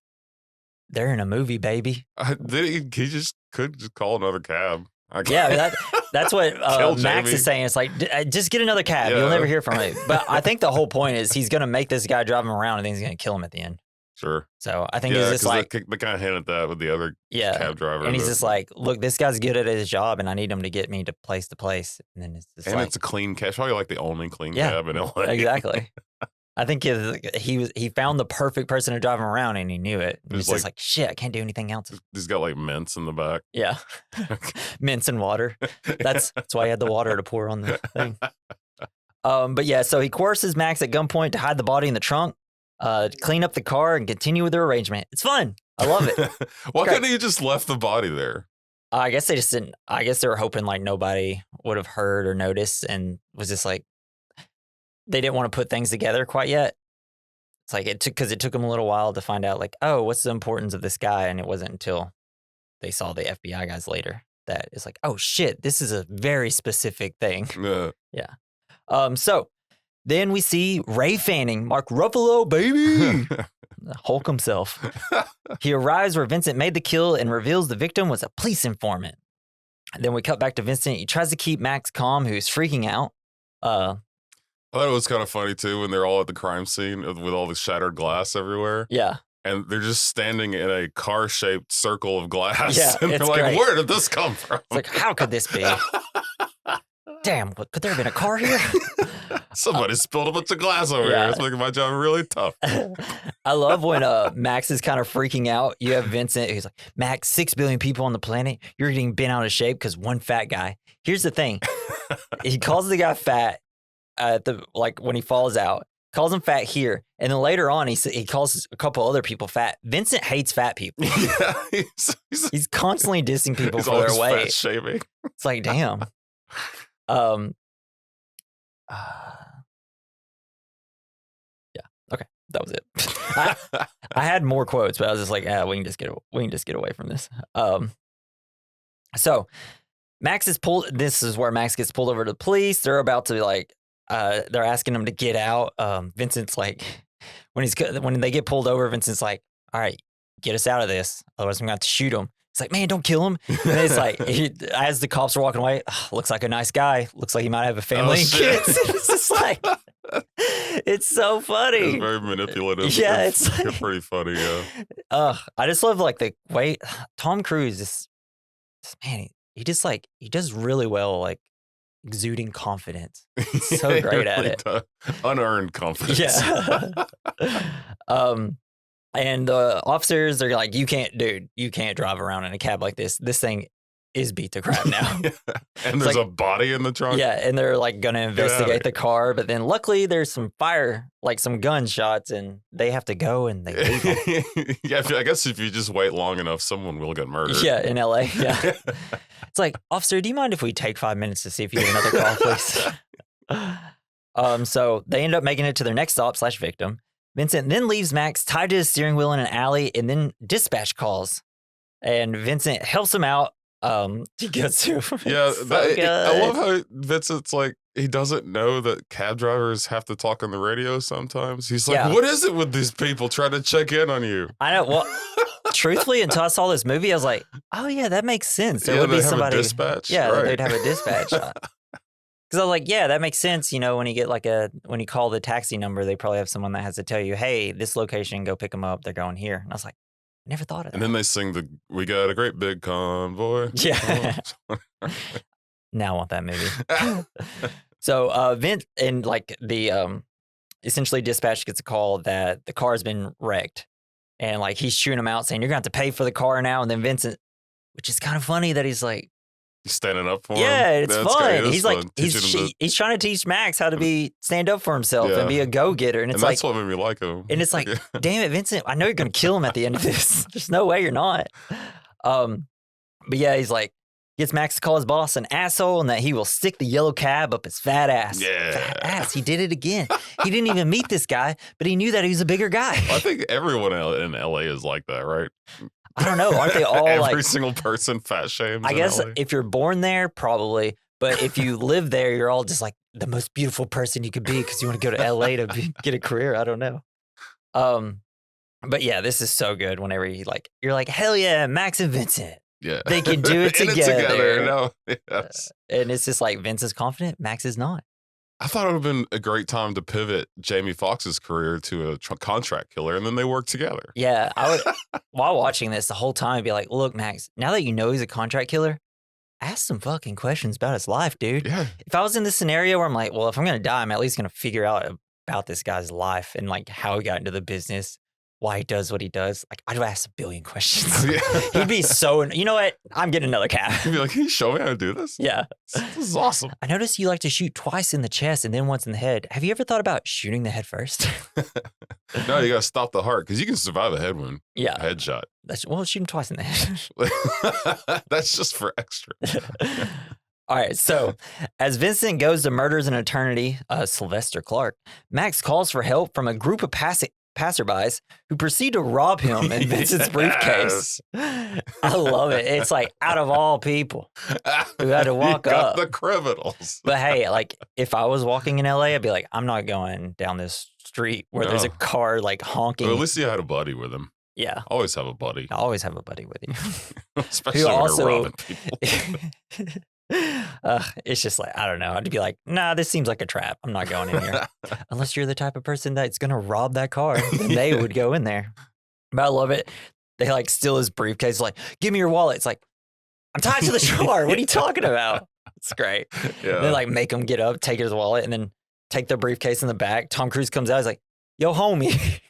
they're in a movie, baby. He just could just call another cab. Yeah, that's what Max is saying. It's like, just get another cab. Yeah. You'll never hear from him. But I think the whole point is he's going to make this guy drive him around and then he's going to kill him at the end. Sure. So I think Yeah, it's just like, they kind of hinted that with the other yeah. cab driver. And he's that- just like, look, this guy's good at his job and I need him to get me to place. And then it's just and like, it's a clean cab. Probably like the only clean Yeah, cab in LA. exactly. I think he found the perfect person to drive him around and he knew it. And There's he's just like, shit, I can't do anything else. He's got like mints in the back. Yeah. Mints and water. That's why he had the water to pour on the thing. But yeah, so he coerces Max at gunpoint to hide the body in the trunk, clean up the car, and continue with their arrangement. It's fun. I love it. Why couldn't he just left the body there? I guess they just didn't. I guess they were hoping like nobody would have heard or noticed, and was just like they didn't want to put things together quite yet. It's like it took them a little while to find out like, oh, what's the importance of this guy, and it wasn't until they saw the FBI guys later that it's like, oh shit, this is a very specific thing. Yeah. So then we see Ray Fanning, Mark Ruffalo, baby. Hulk himself. He arrives where Vincent made the kill and reveals the victim was a police informant. And then we cut back to Vincent. He tries to keep Max calm, who's freaking out. I thought it was kind of funny too when they're all at the crime scene with all the shattered glass everywhere. Yeah. And they're just standing in a car-shaped circle of glass. Yeah, and they're it's like, great. where did this come from? It's like, how could this be? Damn, could there have been a car here? Somebody spilled a bunch of glass over here. It's making my job really tough. I love when Max is kind of freaking out. You have Vincent who's like, Max, 6 billion people on the planet. You're getting bent out of shape because one fat guy. Here's the thing. He calls the guy fat when he falls out. Calls him fat here. And then later on, he calls a couple other people fat. Vincent hates fat people. Yeah, he's constantly dissing people for their weight. Fat shaming. It's like, damn. Yeah. Okay. That was it. I had more quotes, but I was just like, we can just get away from this. So Max is pulled. This is where Max gets pulled over to the police. They're about to like, they're asking him to get out. Vincent's like, when they get pulled over, Vincent's like, all right, get us out of this. Otherwise I'm going to have to shoot him. It's like, man, don't kill him. And it's like, as the cops are walking away, looks like a nice guy. Looks like he might have a family and kids. It's just like, it's so funny. It's very manipulative. Yeah, it's like, pretty funny. Yeah. I just love like the way Tom Cruise is, man, he does really well, like exuding confidence. He's so great at it. Unearned confidence. Yeah. And the officers are like, you can't drive around in a cab like this. This thing is beat to crap now. Yeah. And there's like a body in the trunk. Yeah, and they're like going to investigate the car. But then luckily there's some fire, like some gunshots, and they have to go and they leave them. Yeah, I guess if you just wait long enough, someone will get murdered. Yeah, in LA. Yeah. It's like, officer, do you mind if we take 5 minutes to see if you get another call, please? So they end up making it to their next stop / victim. Vincent then leaves Max tied to his steering wheel in an alley, and then dispatch calls. And Vincent helps him out. He gets to. Yeah, I love how Vincent's like, he doesn't know that cab drivers have to talk on the radio sometimes. He's like, what is it with these people trying to check in on you? I know. Well, truthfully, until I saw this movie, I was like, oh, yeah, that makes sense. There would be somebody. A dispatch? Yeah, right. they'd have a dispatch. Because I was like, yeah, that makes sense. You know, when you call the taxi number, they probably have someone that has to tell you, hey, this location, go pick them up. They're going here. And I was like, I never thought of that. And then they sing we got a great big convoy. Yeah. Now I want that movie. So Vince and like the essentially dispatch gets a call that the car has been wrecked. And like he's chewing him out saying, you're going to have to pay for the car now. And then Vincent, which is kind of funny that he's like, standing up for him. Yeah, it's fun. He's fun. like he's trying to teach Max how to stand up for himself and be a go-getter. And it's that's what made me like him. And it's like, damn it, Vincent, I know you're gonna kill him at the end of this. There's no way you're not. But yeah, he's like, gets Max to call his boss an asshole and that he will stick the yellow cab up his fat ass. Yeah. Fat ass. He did it again. He didn't even meet this guy, but he knew that he was a bigger guy. Well, I think everyone in LA is like that, right? I don't know. Aren't they all every single person fat shames? I guess if you're born there, probably. But if you live there, you're all just like the most beautiful person you could be because you want to go to LA to get a career. I don't know. But yeah, this is so good. Whenever you're like, hell yeah, Max and Vincent. Yeah, they can do it together. No, yes. And it's just like Vince is confident, Max is not. I thought it would have been a great time to pivot Jamie Foxx's career to a contract killer, and then they work together. Yeah, I would. While watching this the whole time, I'd be like, look, Max, now that you know he's a contract killer, ask some fucking questions about his life, dude. Yeah. If I was in this scenario where I'm like, well, if I'm going to die, I'm at least going to figure out about this guy's life and like how he got into the business, why he does what he does. Like, I'd ask a billion questions. Yeah. He'd be so, you know what? I'm getting another cab. He'd be like, can you show me how to do this? Yeah. This is awesome. I noticed you like to shoot twice in the chest and then once in the head. Have you ever thought about shooting the head first? No, you got to stop the heart because you can survive a head wound. Yeah. A headshot. Well, shoot him twice in the head. That's just for extra. All right, so as Vincent goes to murders an eternity, Sylvester Clark, Max calls for help from a group of passerbys who proceed to rob him in Vincent's briefcase. I love it. It's like out of all people who had to walk up. The criminals. But hey, like if I was walking in LA, I'd be like, I'm not going down this street where there's a car like honking. Well, at least you had a buddy with him. Yeah. Always have a buddy. I always have a buddy with you. Especially when you're robbing people. It's just like, I don't know. I'd be like, nah, this seems like a trap. I'm not going in here. Unless you're the type of person that's going to rob that car, then they would go in there. But I love it. They like steal his briefcase. Like, give me your wallet. It's like, I'm tied to the drawer. What are you talking about? It's great. Yeah. They like make him get up, take his wallet, and then take the briefcase in the back. Tom Cruise comes out. He's like, yo, homie.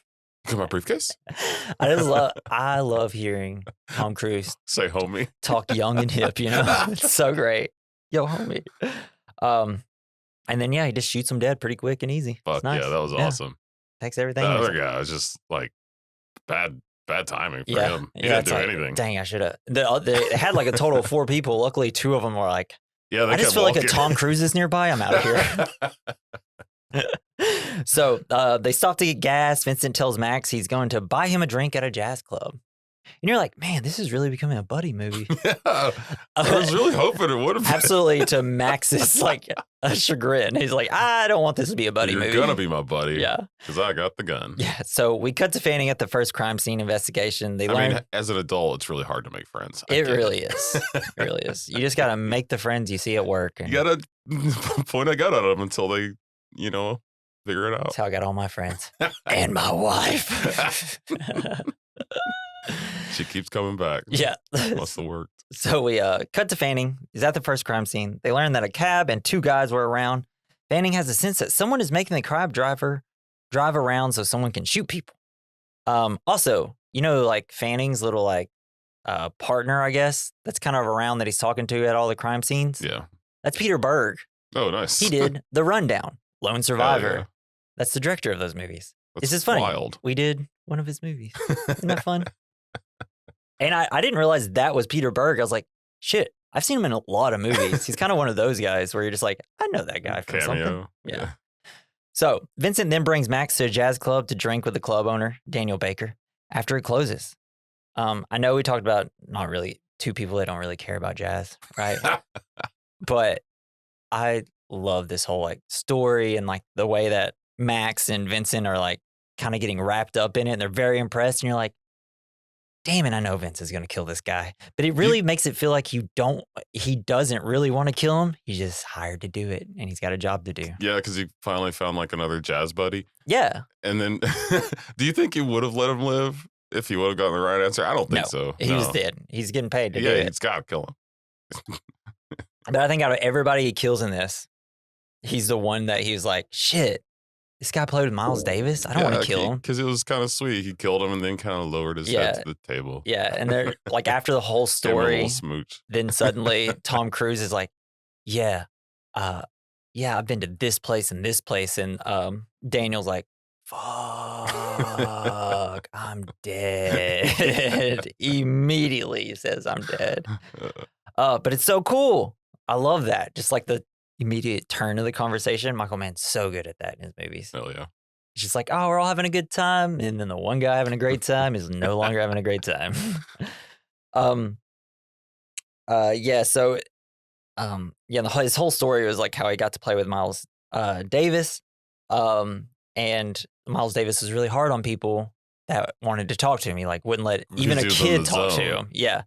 Got my briefcase? I love hearing Tom Cruise say homie. Talk young and hip, you know? It's so great. Yo, homie. And then, yeah, he just shoots him dead pretty quick and easy. Fuck nice. yeah, that was awesome. Takes everything. The other guy was just like bad timing for him. He didn't do anything. Dang, I should have. They had like a total of 4 people. Luckily, 2 of them were like, yeah, I just feel like if Tom Cruise is nearby, I'm out of here. So they stop to get gas. Vincent tells Max he's going to buy him a drink at a jazz club. And you're like, man, this is really becoming a buddy movie. Yeah, I was really hoping it would have been. Absolutely, to Max's like a chagrin. He's like, I don't want this to be a buddy movie. You're going to be my buddy. Yeah. Because I got the gun. Yeah. So we cut to Fanning at the first crime scene investigation. I mean, as an adult, it's really hard to make friends. It really is. It really is. You just got to make the friends you see at work. And you got to point a gun at them until they, figure it out. That's how I got all my friends. And my wife. She keeps coming back. Yeah. Must have worked. So we cut to Fanning. He's at the first crime scene. They learn that a cab and 2 guys were around. Fanning has a sense that someone is making the cab driver drive around so someone can shoot people. Also, like Fanning's little like partner, I guess, that's kind of around that he's talking to at all the crime scenes. Yeah. That's Peter Berg. Oh, nice. He did The Rundown, Lone Survivor. Yeah. That's the director of those movies. That's This is funny. Wild. We did one of his movies. Isn't that fun? And I didn't realize that was Peter Berg. I was like, shit, I've seen him in a lot of movies. He's kind of one of those guys where you're just like, I know that guy from Cameo. something. Yeah. So Vincent then brings Max to a jazz club to drink with the club owner, Daniel Baker, after it closes. I know we talked about not really 2 people that don't really care about jazz, right? But I love this whole like story and like the way that Max and Vincent are like kind of getting wrapped up in it. And they're very impressed. And you're like, damn it, I know Vince is going to kill this guy. But it really makes it feel like he doesn't really want to kill him. He's just hired to do it. And he's got a job to do. Yeah, because he finally found like another jazz buddy. Yeah. And then do you think he would have let him live if he would have gotten the right answer? I don't think so. He was dead. He's getting paid to do it. Yeah, he's got to kill him. But I think out of everybody he kills in this, he's the one that he was like, shit, this guy played with Miles Davis. I don't want to kill him. Because it was kind of sweet. He killed him and then kind of lowered his head to the table. Yeah. And they're like, after the whole story, smooch. Then suddenly Tom Cruise is like, yeah, I've been to this place and this place. And Daniel's like, fuck, I'm dead. Immediately he says, I'm dead. But it's so cool. I love that. Just like the immediate turn of the conversation. Michael Mann's so good at that in his movies. Hell yeah. It's just like, oh, we're all having a good time. And then the one guy having a great time is no longer having a great time. His whole story was like how he got to play with Miles Davis. And Miles Davis was really hard on people that wanted to talk to him. He like wouldn't let even a kid talk to him. Yeah.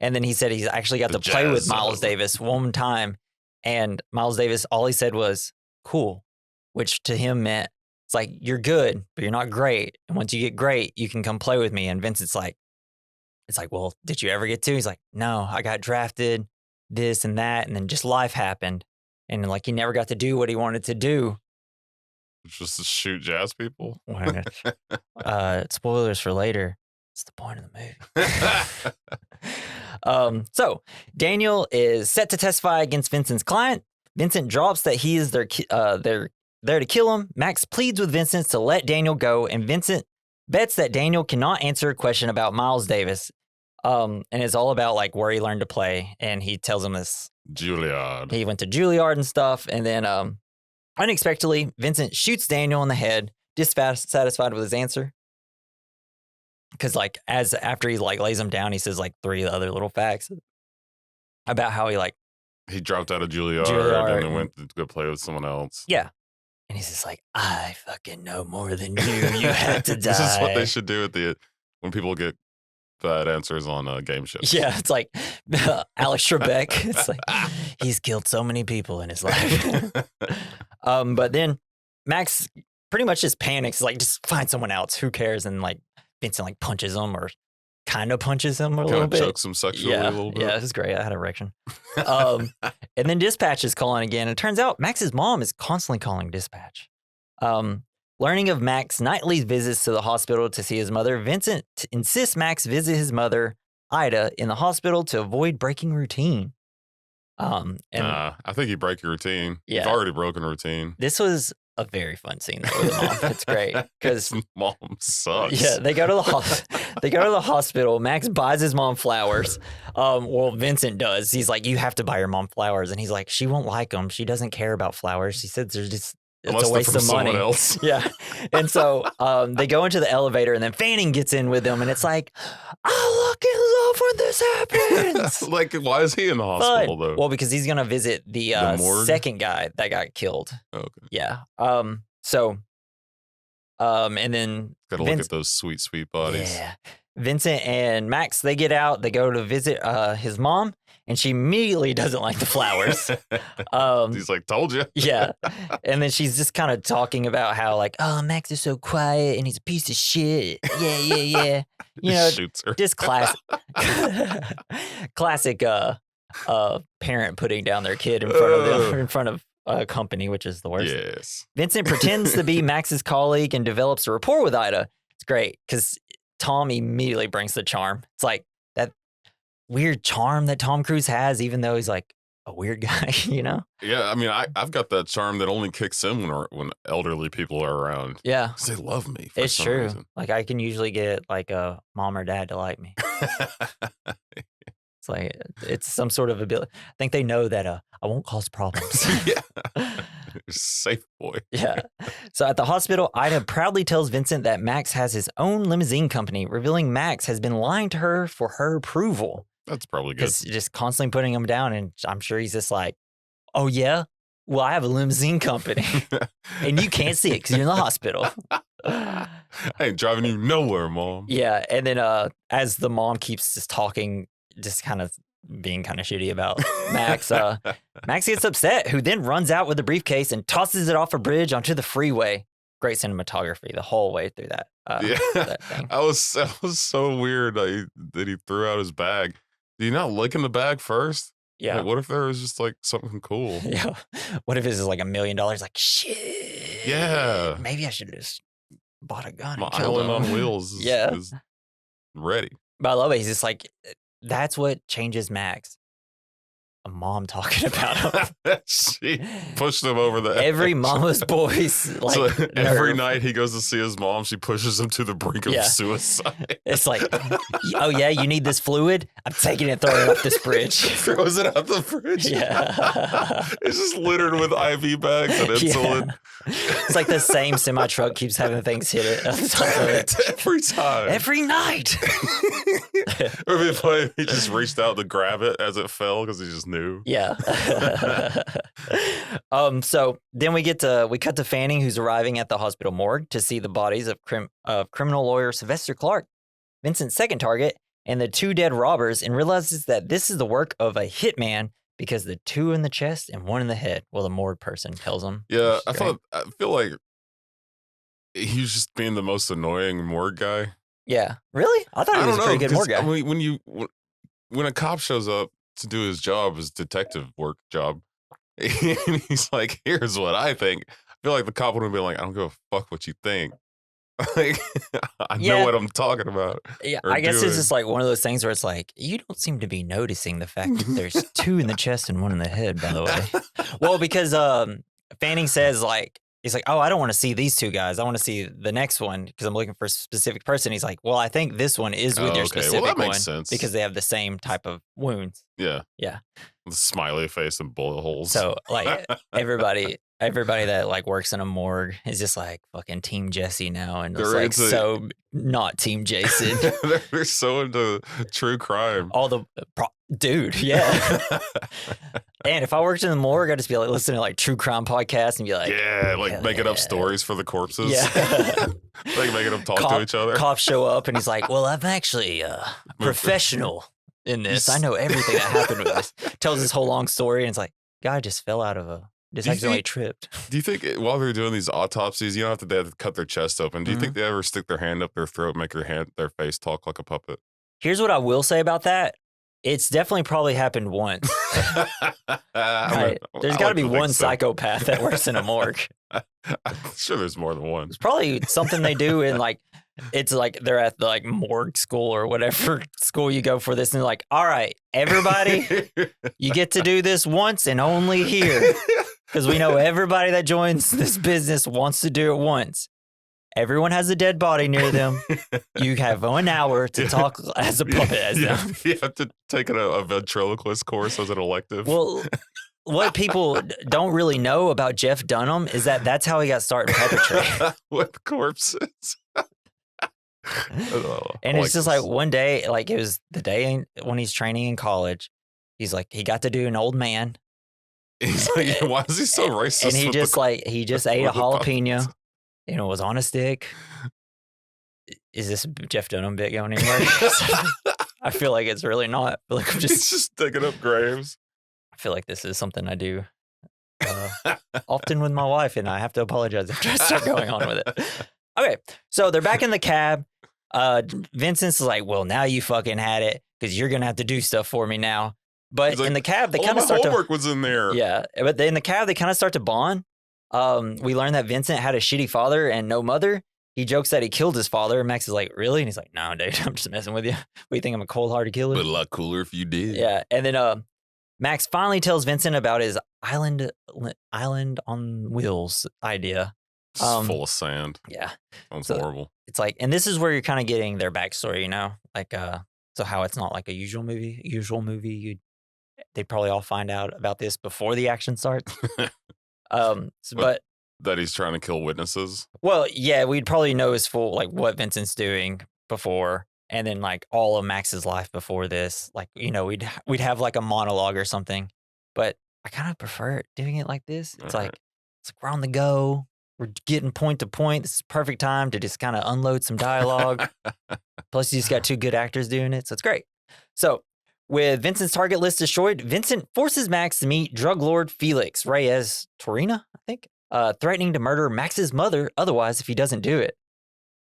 And then he said he's actually got to play with Miles Davis one time. And Miles Davis, all he said was, cool, which to him meant it's like, you're good, but you're not great. And once you get great, you can come play with me. And Vincent's like, it's like, well, did you ever get to? He's like, no, I got drafted, this and that. And then just life happened. And like, he never got to do what he wanted to do. Just to shoot jazz people. Spoilers for later. It's the point of the movie. So Daniel is set to testify against Vincent's client. Vincent drops that he is they're there to kill him. Max pleads with Vincent to let Daniel go, and Vincent bets that Daniel cannot answer a question about Miles Davis. And it's all about like where he learned to play. And he tells him this. Juilliard. He went to Juilliard and stuff. And then unexpectedly, Vincent shoots Daniel in the head, dissatisfied with his answer. Because like after he like lays him down, he says like 3 other little facts about how he dropped out of Juilliard and then went to go play with someone else. Yeah. And he's just like, I fucking know more than you. You had to die. This is what they should do when people get bad answers on game shows. Yeah, it's like Alex Trebek. It's like he's killed so many people in his life. But then Max pretty much just panics. He's like, just find someone else. Who cares? And like Vincent like punches him or kind of punches him a little bit. Chokes him sexually a little bit. Yeah, this is great. I had an erection. And then dispatch is calling again. And it turns out Max's mom is constantly calling dispatch. Learning of Max's nightly visits to the hospital to see his mother, Vincent insists Max visit his mother, Ida, in the hospital to avoid breaking routine. I think you break your routine. Yeah. You've already broken routine. This was a very fun scene though, with the mom. It's great because mom sucks. Yeah, they go to the hospital. Max buys his mom flowers. Well, Vincent does. He's like, you have to buy your mom flowers, and he's like, she won't like them. She doesn't care about flowers. She said there's just. It's a waste of money. Else. Yeah. And so they go into the elevator and then Fanning gets in with them and it's like, I look in love when this happens. Like, why is he in the hospital though? Well, because he's going to visit the second guy that got killed. Okay. Yeah. And then gotta look at those sweet, sweet bodies. Yeah. Vincent and Max, they get out, they go to visit his mom, and she immediately doesn't like the flowers. He's like, told you. Yeah. And then she's just kind of talking about how like, oh, Max is so quiet and he's a piece of shit. Yeah. You know, shoots her. Just classic parent putting down their kid in front of a company, which is the worst. Yes. Vincent pretends to be Max's colleague and develops a rapport with Ida. It's great because Tom immediately brings the charm. It's like that weird charm that Tom Cruise has, even though he's like a weird guy, you know? Yeah, I mean, I've got that charm that only kicks in when elderly people are around. Yeah. Because they love me for it's some true. reason. Like I can usually get like a mom or dad to like me. It's like it's some sort of ability. I think they know that I won't cause problems. Yeah. You're safe, boy. Yeah. So at the hospital, Ida proudly tells Vincent that Max has his own limousine company, revealing Max has been lying to her for her approval. That's probably good. Because just constantly putting him down, and I'm sure he's just like, oh yeah? Well, I have a limousine company, and you can't see it because you're in the hospital. I ain't driving you nowhere, Mom. Yeah, and then as the mom keeps just talking, just kind of being kind of shitty about Max, Max gets upset, who then runs out with the briefcase and tosses it off a bridge onto the freeway. Great cinematography the whole way through that. That thing. That was so weird that he threw out his bag. Did he not look in the bag first? Yeah. Like, what if there was just like something cool? Yeah. What if this is like $1 million? Like, shit. Yeah. Maybe I should have just bought a gun. My and killed island him. on wheels is ready. But I love it. He's just like, that's what changes Max. A mom talking about him. She pushed him over the Every edge. mama's boy's like So every nerve. night he goes to see his mom, she pushes him to the brink of suicide. It's like, oh yeah, you need this fluid? I'm taking it and throwing it off this bridge. Throws it out the fridge. Yeah. It's just littered with IV bags and insulin. Yeah. It's like the same semi truck keeps having things hit it on the top of it. Every time. Every night. Or it'd be funny if he just reached out to grab it as it fell because he just knew. Yeah. So then we cut to Fanning, who's arriving at the hospital morgue to see the bodies of criminal lawyer Sylvester Clark, Vincent's second target, and the 2 dead robbers, and realizes that this is the work of a hitman because the 2 in the chest and 1 in the head. Well, the morgue person tells him. Yeah, which is great. I feel like he was just being the most annoying morgue guy. Yeah. Really? I thought he I was don't a pretty know, good morgue 'cause, guy. I mean, when a cop shows up to do his job, his detective work job, and he's like, "Here's what I think." I feel like the cop would have been like, "I don't give a fuck what you think. Like, I know Yeah. what I'm talking about Yeah, or I guess it's doing." just like one of those things where it's like, you don't seem to be noticing the fact that there's 2 in the chest and 1 in the head, by the way. Well, because Fanning says like, he's like, oh, I don't want to see these 2 guys. I want to see the next one because I'm looking for a specific person. He's like, well, I think this one is with your Okay, well, specific that makes one sense. because they have the same type of wounds. Yeah. Yeah. The smiley face and bullet holes. So like everybody that like works in a morgue is just like fucking Team Jesse now, and it's They're like into- so not Team Jason. They're so into true crime. All the dude, yeah. And if I worked in the morgue, I'd just be like listening to like true crime podcasts and be like, yeah, like hell making up yeah. stories for the corpses. Yeah. Like making them talk to each other. Cops show up and he's like, well, I'm actually a professional in this. I know everything that happened with this. Tells this whole long story and it's like, guy just fell out of just accidentally tripped. Do you think while they're doing these autopsies, you don't have to cut their chest open? Do you think they ever stick their hand up their throat, make their face talk like a puppet? Here's what I will say about that. It's definitely probably happened once. Right. There's got to be one psychopath that works in a morgue. I'm sure there's more than one. It's probably something they do in like, it's like they're at the like morgue school or whatever school you go for this. And they're like, all right, everybody, you get to do this once and only here. Because we know everybody that joins this business wants to do it once. Everyone has a dead body near them. You have 1 hour to talk as a puppet as them. You have to take a ventriloquist course as an elective. Well, what people don't really know about Jeff Dunham is that that's how he got started in puppetry. With corpses. And it's just like one day, like it was the day when he's training in college. He's like, he got to do an old man. He's like, why is he so racist? And he just ate a jalapeno. And it was on a stick. Is this Jeff Dunham bit going anywhere? I feel like it's really not. I feel like He's just digging up graves. I feel like this is something I do often with my wife, and I have to apologize if I start going on with it. Okay, so they're back in the cab. Vincent's like, well, now you fucking had it because you're going to have to do stuff for me now. But in the cab, they kind of start homework was in there. Yeah, but in the cab, they kind of start to bond. We learned that Vincent had a shitty father and no mother. He jokes that he killed his father. And Max is like, really? And he's like, no, dude, I'm just messing with you. What do you think? I'm a cold-hearted killer? But a lot cooler if you did. Yeah. And then Max finally tells Vincent about his island on wheels idea. Just full of sand. Yeah. Sounds horrible. It's like, and this is where you're kind of getting their backstory, you know? Like, so how it's not like a usual movie. They probably all find out about this before the action starts. But that he's trying to kill witnesses. Well, yeah, we'd probably know his full like what Vincent's doing before, and then like all of Max's life before this. Like, you know, we'd have like a monologue or something. But I kind of prefer doing it like this. It's like we're on the go. We're getting point to point. This is perfect time to just kind of unload some dialogue. Plus, you just got 2 good actors doing it, so it's great. So, with Vincent's target list destroyed, Vincent forces Max to meet drug lord Felix Reyes Torina, I think, threatening to murder Max's mother otherwise if he doesn't do it.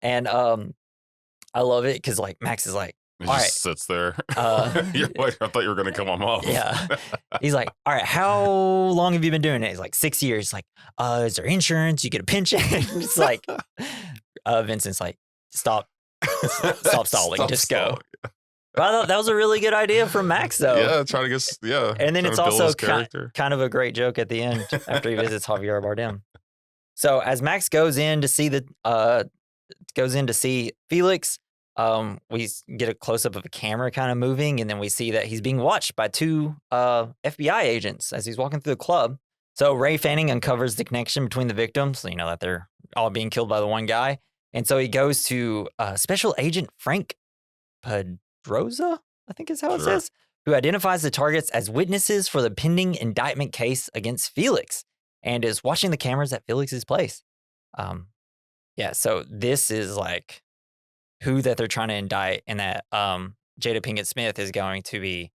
And I love it because like Max is like, he all just right, sits there. You're like, I thought you were going to come on off. Yeah. He's like, all right, how long have you been doing it? He's like, 6 years. He's like, is there insurance? You get a pension? It's like, Vincent's like, stop stalling. Just go. But I thought that was a really good idea from Max, though. Yeah, trying to get, And then it's also kind of a great joke at the end after he visits Javier Bardem. So as Max goes in to see Felix, we get a close-up of a camera kind of moving, and then we see that he's being watched by 2 FBI agents as he's walking through the club. So Ray Fanning uncovers the connection between the victims, you know, that they're all being killed by the one guy. And so he goes to Special Agent Frank Pedroza, I think is how it says, who identifies the targets as witnesses for the pending indictment case against Felix and is watching the cameras at Felix's place. Yeah, so this is like who that they're trying to indict, and that Jada Pinkett Smith is going to be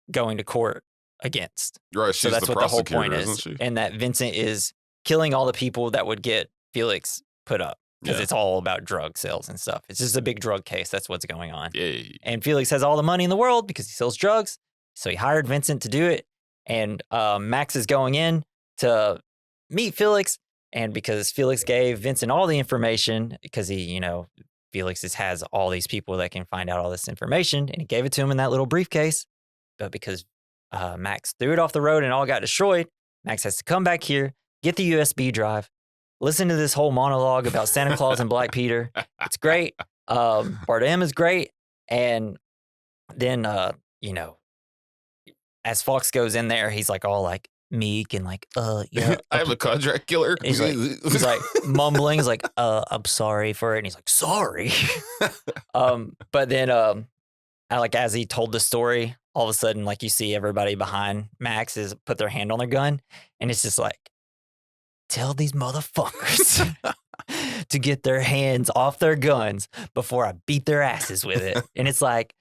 going to court against. Right, So she's that's the what the whole prosecutor, point isn't is. she? And that Vincent is killing all the people that would get Felix put up because Yeah. it's all about drug sales and stuff. It's just a big drug case. That's what's going on. Yay. And Felix has all the money in the world because he sells drugs. So he hired Vincent to do it. And Max is going in to meet Felix. And because Felix gave Vincent all the information, because he, Felix has all these people that can find out all this information, and he gave it to him in that little briefcase. But because Max threw it off the road and all got destroyed, Max has to come back here, get the USB drive, listen to this whole monologue about Santa Claus and Black Peter. It's great. Bardem is great. And then, as Foxx goes in there, he's like all like meek and like, yeah. I'm a contract killer. He's like mumbling. He's like, I'm sorry for it. And he's like, sorry. But then, as he told the story, all of a sudden, like you see everybody behind Max is put their hand on their gun. And it's just like, tell these motherfuckers to get their hands off their guns before I beat their asses with it. And it's like,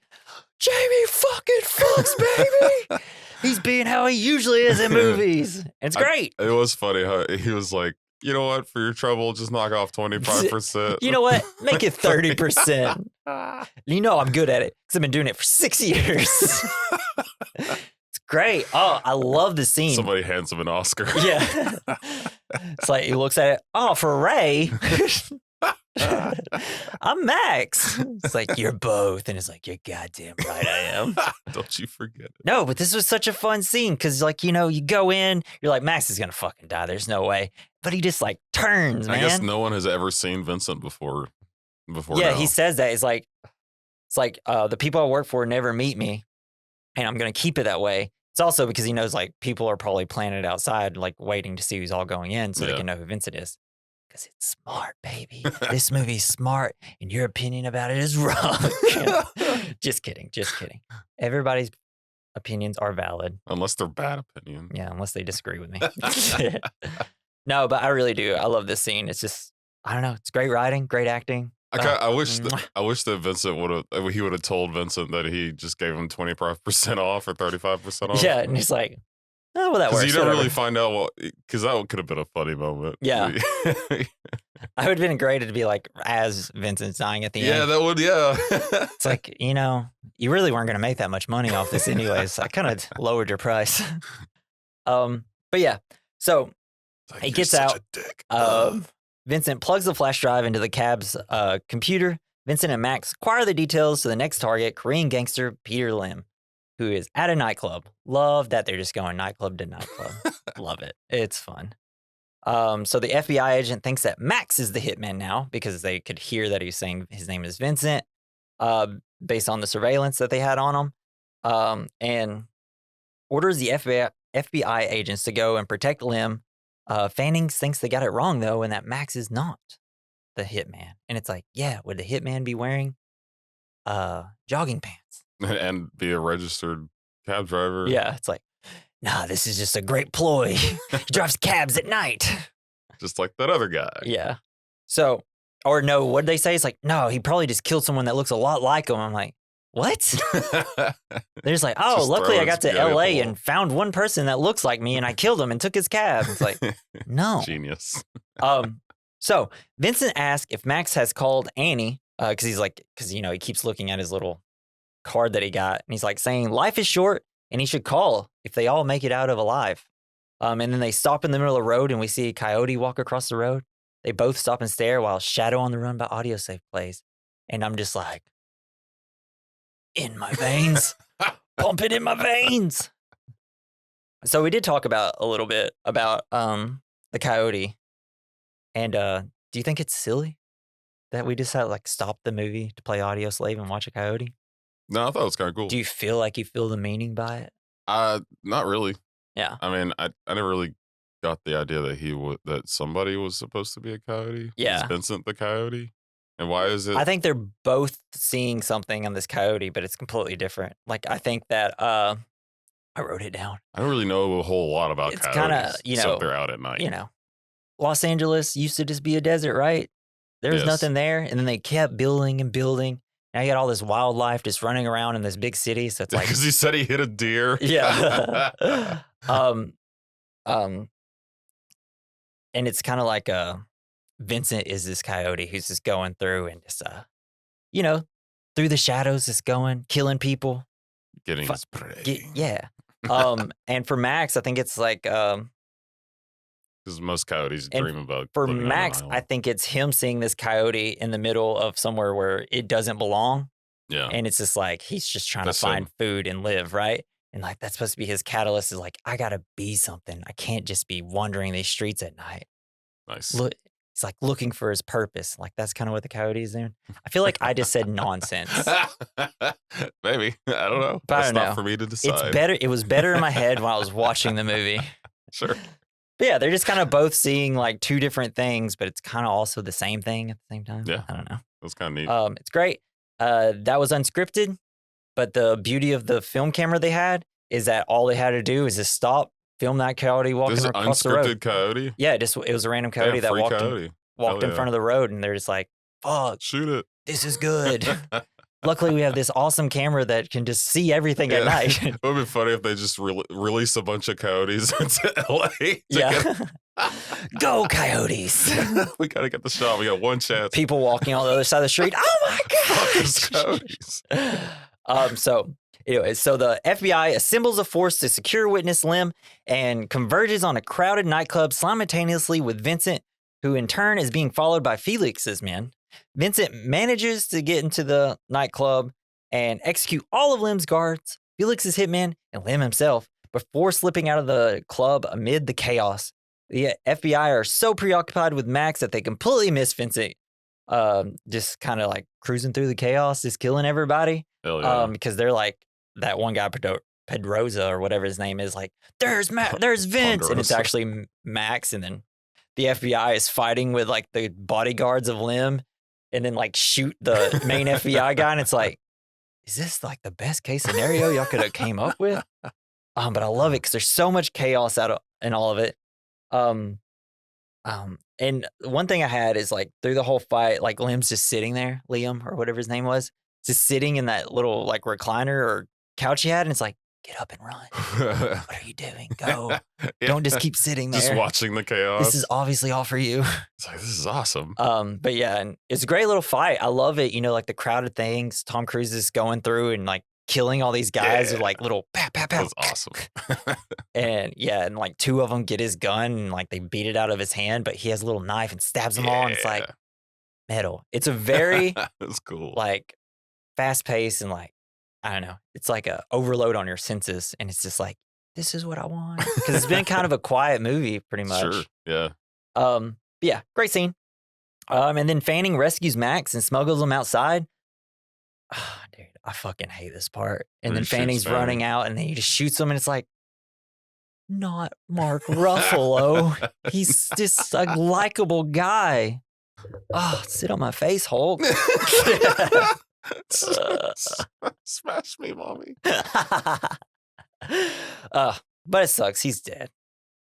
Jamie fucking Foxx, baby. He's being how he usually is in movies. It's great. It was funny how he was like, you know what? For your trouble, just knock off 25%. You know what? Make it 30%. You know I'm good at it because I've been doing it for 6 years. It's great. Oh, I love the scene. Somebody hands him an Oscar. Yeah. It's like he looks at it. Oh, for Ray. I'm Max. It's like, you're both. And it's like, you're goddamn right I am. Don't you forget it. No, but this was such a fun scene because, like, you go in, you're like, Max is going to fucking die. There's no way. But he just, like, turns, man. I guess no one has ever seen Vincent before Yeah, now. he says that. It's like the people I work for never meet me, and I'm going to keep it that way. It's also because he knows, like, people are probably planted outside, like, waiting to see who's all going in so they can know who Vincent is. Because it's smart, baby. This movie's smart, and your opinion about it is wrong. Just kidding. Everybody's opinions are valid. Unless they're bad opinions. Yeah, unless they disagree with me. No, but I really do. I love this scene. It's just, I don't know. It's great writing, great acting. I wish that Vincent would have told Vincent that he just gave him 25% off or 35% off. Yeah, and he's like, oh, well, that works. Because you don't really find out because that could have been a funny moment. Yeah. I would have been great to be like, as Vincent's dying at the end. Yeah, that would, yeah. It's like, you really weren't going to make that much money off this anyways. I kind of lowered your price. But yeah, so like, he gets out. Vincent plugs the flash drive into the cab's computer. Vincent and Max acquire the details to the next target, Korean gangster Peter Lim, who is at a nightclub. Love that they're just going nightclub to nightclub. Love it. It's fun. So the FBI agent thinks that Max is the hitman now because they could hear that he's saying his name is Vincent based on the surveillance that they had on him, and orders the FBI agents to go and protect Lim. Fanning thinks they got it wrong, though, and that Max is not the hitman. And it's like, yeah, would the hitman be wearing jogging pants? And be a registered cab driver? Yeah, it's like, nah, this is just a great ploy. He drives cabs at night. Just like that other guy. Yeah. So, or no, what'd they say? It's like, no, he probably just killed someone that looks a lot like him. I'm like, what? They're just like, oh, Just luckily I throwing got to spaghetti LA at the and found one person that looks like me and I killed him and took his cab. It's like, no. Genius. So Vincent asks if Max has called Annie, because he keeps looking at his little card that he got, and he's like saying life is short and he should call if they all make it out of alive. And then they stop in the middle of the road and we see a coyote walk across the road. They both stop and stare while Shadow on the Run by Audioslave plays. And I'm just like, in my veins, pump it in my veins. So we did talk about a little bit about the coyote. And do you think it's silly that we just had to stop the movie to play Audioslave and watch a coyote? No, I thought it was kind of cool. Do you feel like you feel the meaning by it? Not really. Yeah. I mean, I never really got the idea that that somebody was supposed to be a coyote. Yeah. Is Vincent the coyote? And why is it? I think they're both seeing something on this coyote, but it's completely different. I think that I wrote it down. I don't really know a whole lot about It's coyotes. kinda, except they're out at night. Los Angeles used to just be a desert, right? There was Yes. nothing there. And then they kept building and building. Now you got all this wildlife just running around in this big city. So it's like, Because he said he hit a deer. yeah. And it's kind of like Vincent is this coyote who's just going through and just through the shadows, just going, killing people. Getting his prey. Yeah. And for Max, I think it's like because most coyotes dream about. For living on an Max, island. I think it's him seeing this coyote in the middle of somewhere where it doesn't belong. Yeah. And it's just like he's just trying That's to find him. food and live, right? And like that's supposed to be his catalyst is like, I gotta be something. I can't just be wandering these streets at night. Nice. Look, he's like looking for his purpose. Like that's kind of what the coyote is doing. I feel like I just said nonsense. Maybe. I don't know. But I That's don't not know. for me to decide. It's better. It was better in my head when I was watching the movie. Sure. But yeah, they're just kind of both seeing like two different things, but it's kind of also the same thing at the same time. Yeah. I don't know. That's kind of neat. It's great. That was unscripted, but the beauty of the film camera they had is that all they had to do is just stop, film that coyote walking This is an across the road. unscripted coyote? Yeah, it was a random coyote that free walked coyote. in Hell front of the road, and they're just like, "Fuck, Shoot it. this is good." Luckily, we have this awesome camera that can just see everything at night. It would be funny if they just release a bunch of coyotes into LA. Yeah. Go Coyotes. We got to get the shot. We got one chance. People walking on the other side of the street. Oh my Fuck those gosh. coyotes. So anyway, so the FBI assembles a force to secure witness Lim and converges on a crowded nightclub simultaneously with Vincent, who in turn is being followed by Felix's men. Vincent manages to get into the nightclub and execute all of Lim's guards, Felix's hitman, and Lim himself before slipping out of the club amid the chaos. The FBI are so preoccupied with Max that they completely miss Vincent, just kind of like cruising through the chaos, just killing everybody. Hell yeah. Because they're like, that one guy, Pedroza or whatever his name is, like, there's Vince, and it's actually Max, and then the FBI is fighting with like the bodyguards of Lim, and then like shoot the main FBI guy, and it's like, is this like the best case scenario y'all could have came up with? But I love it because there's so much chaos in all of it. And one thing I had is like through the whole fight, like Lim's just sitting there, Liam or whatever his name was, just sitting in that little like recliner or couch he had, and it's like, get up and run. What are you doing? Go. Yeah. Don't just keep sitting there. Just watching the chaos. This is obviously all for you. It's like, this is awesome. But yeah, and it's a great little fight. I love it. You know, like the crowded things, Tom Cruise is going through and like killing all these guys with like little pow, pow, pow. That's awesome. And yeah, and like two of them get his gun and like they beat it out of his hand, but he has a little knife and stabs them all. And it's like metal. It's a very that's cool. like fast paced and like, I don't know. It's like a overload on your senses. And it's just like, this is what I want. Because it's been kind of a quiet movie pretty much. Sure. Yeah. But yeah, great scene. And then Fanning rescues Max and smuggles him outside. Oh, dude, I fucking hate this part. And then Fanning's running out and then he just shoots him and it's like, not Mark Ruffalo. He's just a likable guy. Oh, sit on my face, Hulk. Smash me, mommy. But it sucks. He's dead.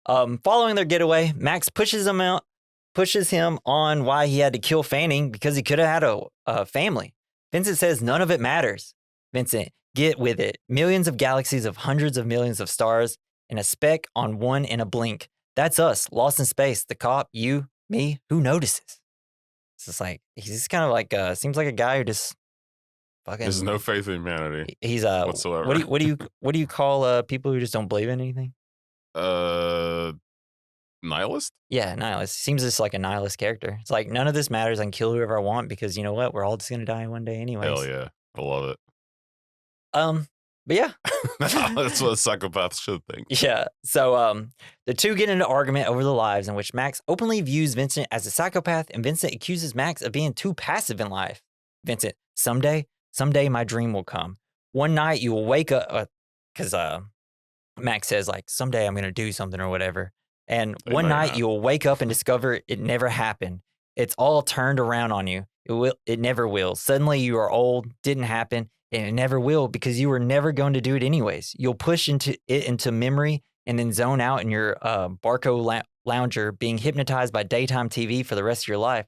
Following their getaway, Max pushes him on why he had to kill Fanning because he could have had a family. Vincent says none of it matters. Vincent, get with it. Millions of galaxies of hundreds of millions of stars and a speck on one in a blink. That's us, lost in space. The cop, you, me, who notices? It's just like, he's just kind of like, seems like a guy who just fucking. There's no faith in humanity. He's whatsoever. What do you call people who just don't believe in anything? Nihilist? Yeah, nihilist. Seems just like a nihilist character. It's like none of this matters. I can kill whoever I want because you know what? We're all just gonna die one day anyways. Hell yeah, I love it. But yeah, that's what a psychopath should think. Yeah. So the two get into argument over the lives in which Max openly views Vincent as a psychopath, and Vincent accuses Max of being too passive in life. Vincent, someday my dream will come. One night you will wake up, because Max says like, someday I'm gonna do something or whatever. And one night you will wake up and discover it never happened. It's all turned around on you. It never will. Suddenly you are old, didn't happen, and it never will because you were never going to do it anyways. You'll push into memory and then zone out in your Barco lounger being hypnotized by daytime TV for the rest of your life.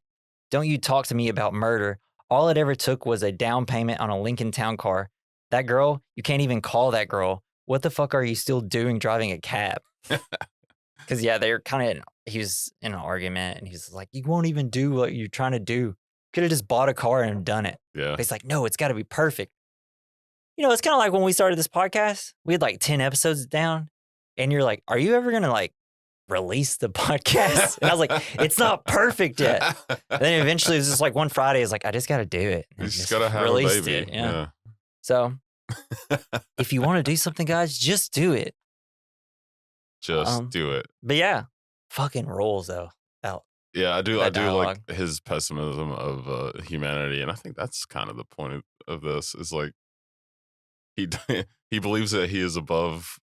Don't you talk to me about murder. All it ever took was a down payment on a Lincoln Town car. That girl, you can't even call that girl. What the fuck are you still doing driving a cab? Because, yeah, they're kind of, he was in an argument and he's like, you won't even do what you're trying to do. Could have just bought a car and done it. Yeah. But he's like, no, it's got to be perfect. You know, it's kind of like when we started this podcast, we had like 10 episodes down and you're like, are you ever going to like release the podcast? And I was like, it's not perfect yet. And then eventually it was just like one Friday, it's like, I just got to do it. You just got to have a baby. It. Yeah. So if you want to do something, guys, just do it. Just do it. But yeah, fucking rules though. Yeah, I do dialogue. like his pessimism of humanity. And I think that's kind of the point of this is like, he believes that he is above,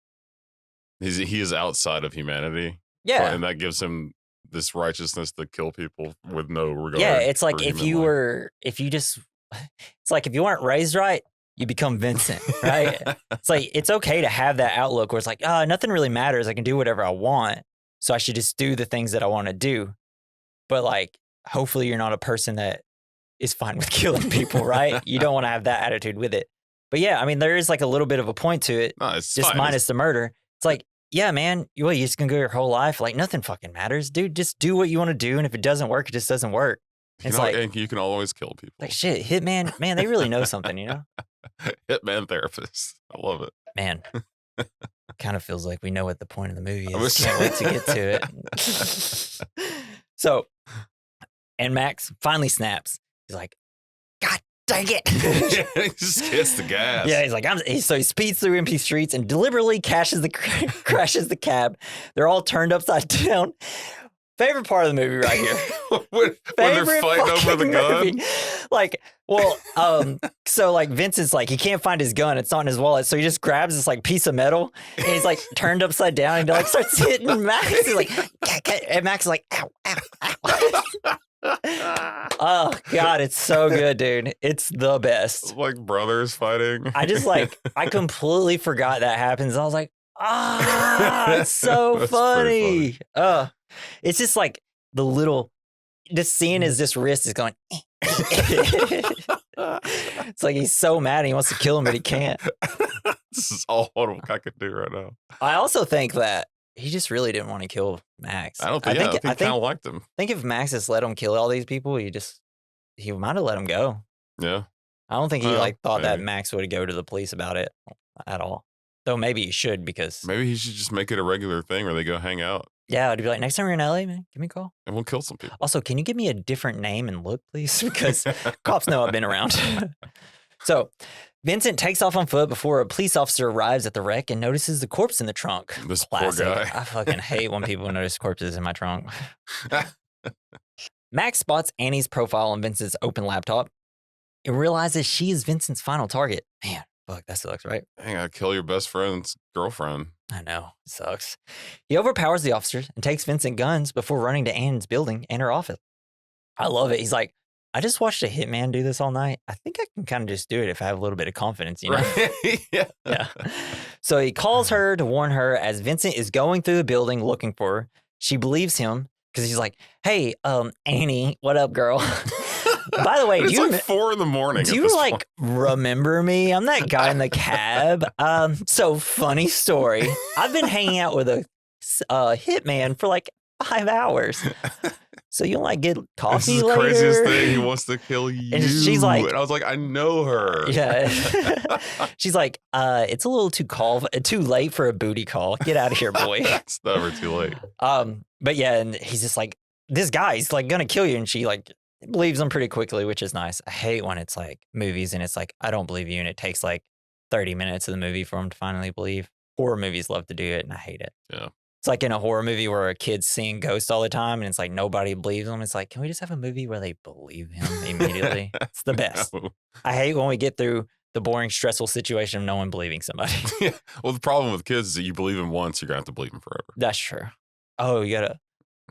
he is outside of humanity. Yeah. And that gives him this righteousness to kill people with no regard. Yeah, it's like it's like if you weren't raised right, you become Vincent, right? It's like, it's okay to have that outlook where it's like, nothing really matters. I can do whatever I want. So I should just do the things that I want to do. But like, hopefully you're not a person that is fine with killing people, right? You don't want to have that attitude with it. But yeah, I mean, there is like a little bit of a point to it. No, it's just fine. Minus the murder. It's like, yeah, man, you just gonna go your whole life? Like nothing fucking matters, dude. Just do what you want to do. And if it doesn't work, it just doesn't work. It's like, you can always kill people. Like shit, hitman, man, they really know something, you know? Hitman therapist. I love it. Man, kind of feels like we know what the point of the movie is. Can't wait to get to it. So, and Max finally snaps. He's like, God dang it. He just hits the gas. Yeah, he's like, so he speeds through empty streets and deliberately crashes the cab. They're all turned upside down. Favorite part of the movie right here. when they're fighting over the gun. Like, well, so like Vincent's like, he can't find his gun. It's not in his wallet. So he just grabs this like piece of metal and he's like turned upside down and he like starts hitting Max. He's like, and Max is like, ow, ow, ow. Oh God, it's so good, dude. It's the best. Like brothers fighting. I completely forgot that happens. I was like, it's so funny. It's just like just seeing his wrist is going. It's like he's so mad and he wants to kill him, but he can't. This is all I could do right now. I also think that he just really didn't want to kill Max. I think he kind of liked him. I think if Max just let him kill all these people, he might have let him go. Yeah. I don't think he thought that Max would go to the police about it at all. Though maybe he should, because maybe he should just make it a regular thing where they go hang out. Yeah, I'd be like, next time you're in LA, man, give me a call. And we'll kill some people. Also, can you give me a different name and look, please? Because cops know I've been around. So Vincent takes off on foot before a police officer arrives at the wreck and notices the corpse in the trunk. This Classic. poor guy. I fucking hate when people notice corpses in my trunk. Max spots Annie's profile on Vincent's open laptop and realizes she is Vincent's final target. Man, fuck, that sucks, right? Dang, I kill your best friend's girlfriend. I know, it sucks. He overpowers the officers and takes Vincent guns before running to Anne's building and her office. I love it. He's like, I just watched a hitman do this all night. I think I can kind of just do it if I have a little bit of confidence, you know? Right? Yeah. So he calls her to warn her as Vincent is going through the building looking for her. She believes him because he's like, hey, Annie, what up, girl? By the way, it's like 4 a.m. Do you like remember me? I'm that guy in the cab. So funny story. I've been hanging out with a hitman for like 5 hours. So you'll like get coffee later. This is the craziest thing. He wants to kill you. And she's like, and I was like, I know her. Yeah. She's like, it's a little too late for a booty call. Get out of here, boy. It's never too late. But yeah, and he's just like, this guy's like gonna kill you, and she like believes him pretty quickly, which is nice. I hate when it's like movies and it's like, I don't believe you, and it takes like 30 minutes of the movie for him to finally believe. Horror movies love to do it, and I hate it. Yeah. It's like in a horror movie where a kid's seeing ghosts all the time and it's like nobody believes them. It's like, can we just have a movie where they believe him immediately? It's the best. No. I hate when we get through the boring, stressful situation of no one believing somebody. Yeah. Well, the problem with kids is that you believe him once, you're going to have to believe him forever. That's true.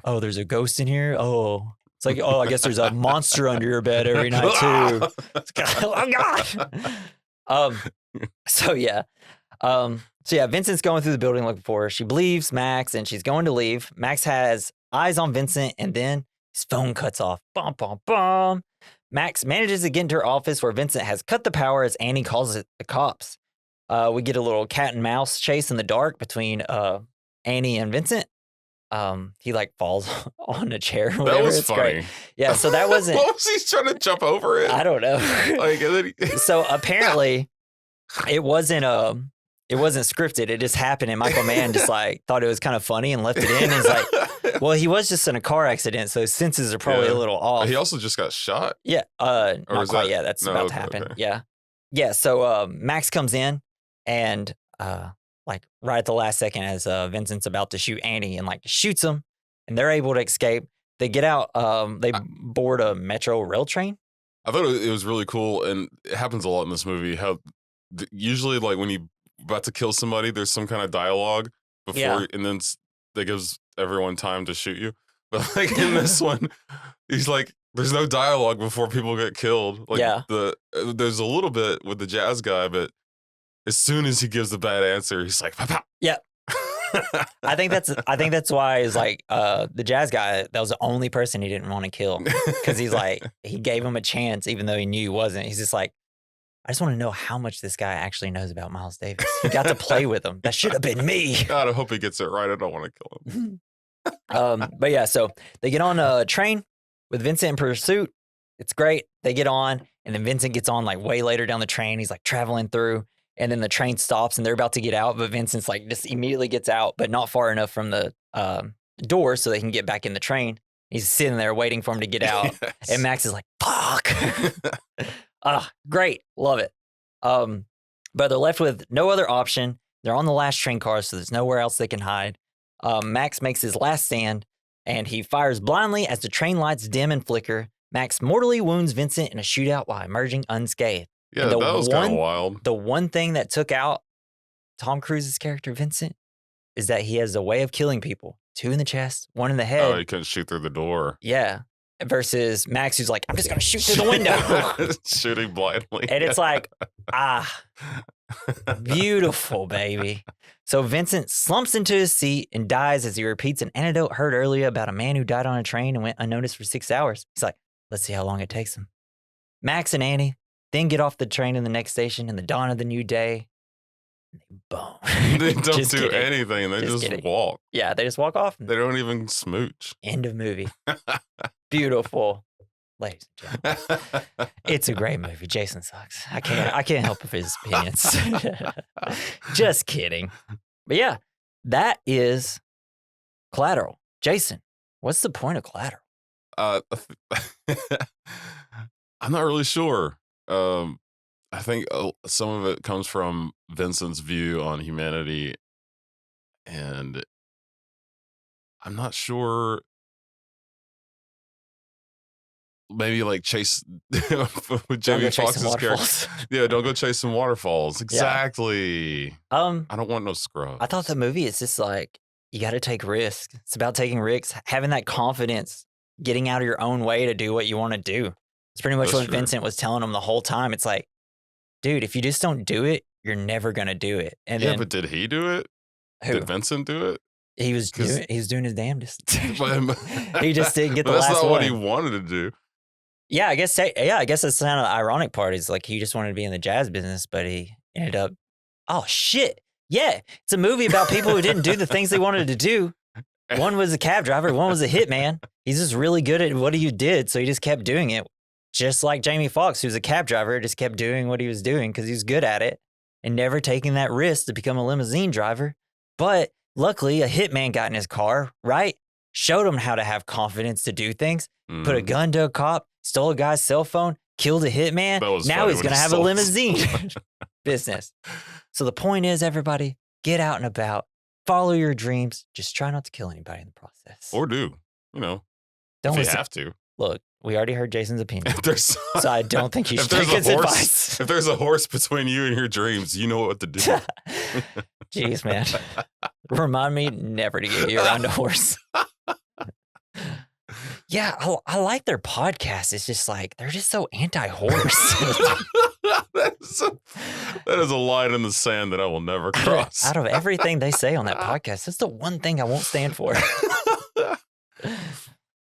There's a ghost in here? Oh. It's like, I guess there's a monster under your bed every night too. Oh, God. So yeah. Vincent's going through the building looking for her. She believes Max and she's going to leave. Max has eyes on Vincent and then his phone cuts off. Bum, bum, bum. Max manages to get into her office where Vincent has cut the power as Annie calls it the cops. We get a little cat and mouse chase in the dark between Annie and Vincent. He like falls on a chair. Or whatever. That was it's funny. Great. Yeah, so that wasn't. What was he trying to jump over it? I don't know. Like, and then So apparently, it wasn't scripted. It just happened, and Michael Mann just like thought it was kind of funny and left it in. He's like, well, he was just in a car accident, so his senses are probably a little off. He also just got shot. Yeah, not quite yet. That's about to happen. Okay. Yeah. So Max comes in, and like right at the last second, as Vincent's about to shoot Annie, and like shoots him, and they're able to escape. They get out. They board a metro rail train. I thought it was really cool, and it happens a lot in this movie. How usually, like when you about to kill somebody, there's some kind of dialogue before, and then that gives everyone time to shoot you. But like in this one, he's like, there's no dialogue before people get killed. Like there's a little bit with the jazz guy, but as soon as he gives the bad answer, he's like, pow, pow. Yeah. I think that's why is like the jazz guy, that was the only person he didn't want to kill, because he's like, he gave him a chance even though he knew he wasn't. He's just like, I just want to know how much this guy actually knows about Miles Davis. He got to play with him. That should have been me. God, I hope he gets it right. I don't want to kill him. But yeah, so they get on a train with Vincent in pursuit. It's great. They get on, and then Vincent gets on like way later down the train. He's like traveling through, and then the train stops, and they're about to get out, but Vincent's like just immediately gets out, but not far enough from the door so they can get back in the train. He's sitting there waiting for him to get out, and Max is like, "Fuck." Great. Love it. But they're left with no other option. They're on the last train car, so there's nowhere else they can hide. Max makes his last stand, and he fires blindly as the train lights dim and flicker. Max mortally wounds Vincent in a shootout while emerging unscathed. Yeah, that was kind of wild. The one thing that took out Tom Cruise's character, Vincent, is that he has a way of killing people. 2 in the chest, 1 in the head. Oh, he couldn't shoot through the door. Yeah. Versus Max, who's like, I'm just going to shoot through the window. Shooting blindly. And it's like, beautiful, baby. So Vincent slumps into his seat and dies as he repeats an anecdote heard earlier about a man who died on a train and went unnoticed for 6 hours. He's like, let's see how long it takes him. Max and Annie then get off the train in the next station in the dawn of the new day. Boom. They don't do anything. They just walk. Yeah, they just walk off. They don't even smooch. End of movie. Beautiful. Ladies and gentlemen. It's a great movie. Jason sucks. I can't help with his opinions. Just kidding. But yeah, that is Collateral. Jason, what's the point of Collateral? I'm not really sure. I think some of it comes from Vincent's view on humanity, and I'm not sure. Maybe like chase with Jamie Foxx's character. Yeah, don't go chasing waterfalls. Exactly. Yeah. I don't want no scrub. I thought the movie is just like, you got to take risks. It's about taking risks, having that confidence, getting out of your own way to do what you want to do. It's pretty much what Vincent was telling him the whole time. It's like, dude, if you just don't do it, you're never gonna do it. And yeah, but did he do it? Who? Did Vincent do it? He was doing his damnedest. He just didn't get the last one. That's not what he wanted to do. Yeah, I guess that's kind of the ironic part is like he just wanted to be in the jazz business, but he ended up, oh shit. Yeah, it's a movie about people who didn't do the things they wanted to do. One was a cab driver, one was a hitman. He's just really good at what he did, so he just kept doing it. Just like Jamie Foxx, who's a cab driver, just kept doing what he was doing because he was good at it and never taking that risk to become a limousine driver. But luckily, a hitman got in his car, right? Showed him how to have confidence to do things, put a gun to a cop, stole a guy's cell phone, killed a hitman. Now he's going to have a limousine business. So the point is, everybody, get out and about, follow your dreams, just try not to kill anybody in the process. Or do, don't if you have to. Look, we already heard Jason's opinion, so I don't think you should take his advice. If there's a horse between you and your dreams, you know what to do. Jeez, man. Remind me never to get you around a horse. Yeah, I like their podcast. It's just like, they're just so anti-horse. That is a line in the sand that I will never cross. Out of everything they say on that podcast, that's the one thing I won't stand for.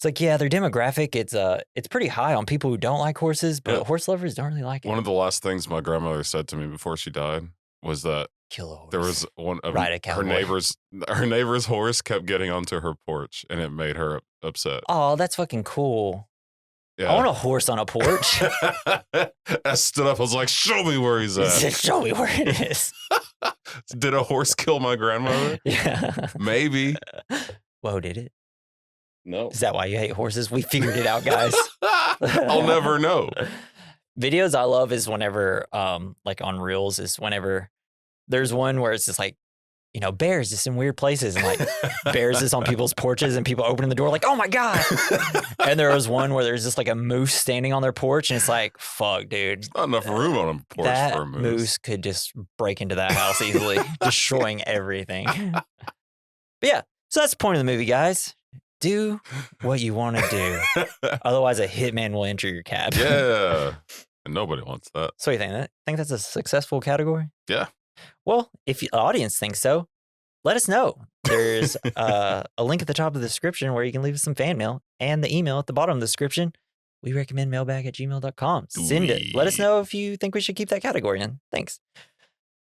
It's like, yeah, their demographic, it's pretty high on people who don't like horses, but horse lovers don't really like it. One of the last things my grandmother said to me before she died was that Kill a horse. there was one of Ride a her cowboy. neighbor's horse kept getting onto her porch, and it made her upset. Oh, that's fucking cool. Yeah. I want a horse on a porch. I stood up. I was like, "Show me where he's at. Show me where it is." Did a horse kill my grandmother? Yeah. Maybe. Whoa, did it? No. Is that why you hate horses? We figured it out, guys. I'll never know. Videos I love is whenever, like on Reels, is whenever there's one where it's just like, you know, bears just in weird places, and like bears is on people's porches, and people opening the door like, oh my God. And there was one where there's just like a moose standing on their porch, and it's like, fuck, dude. There's not enough room on a porch That for a moose. could just break into that house easily, destroying everything. But yeah, so that's the point of the movie, guys. Do what you want to do. Otherwise, a hitman will enter your cab. Yeah. And nobody wants that. So you think that's a successful category? Yeah. Well, if the audience thinks so, let us know. There's a link at the top of the description where you can leave us some fan mail, and the email at the bottom of the description. We recommend mailbag@gmail.com. Send it. Let us know if you think we should keep that category in. Thanks.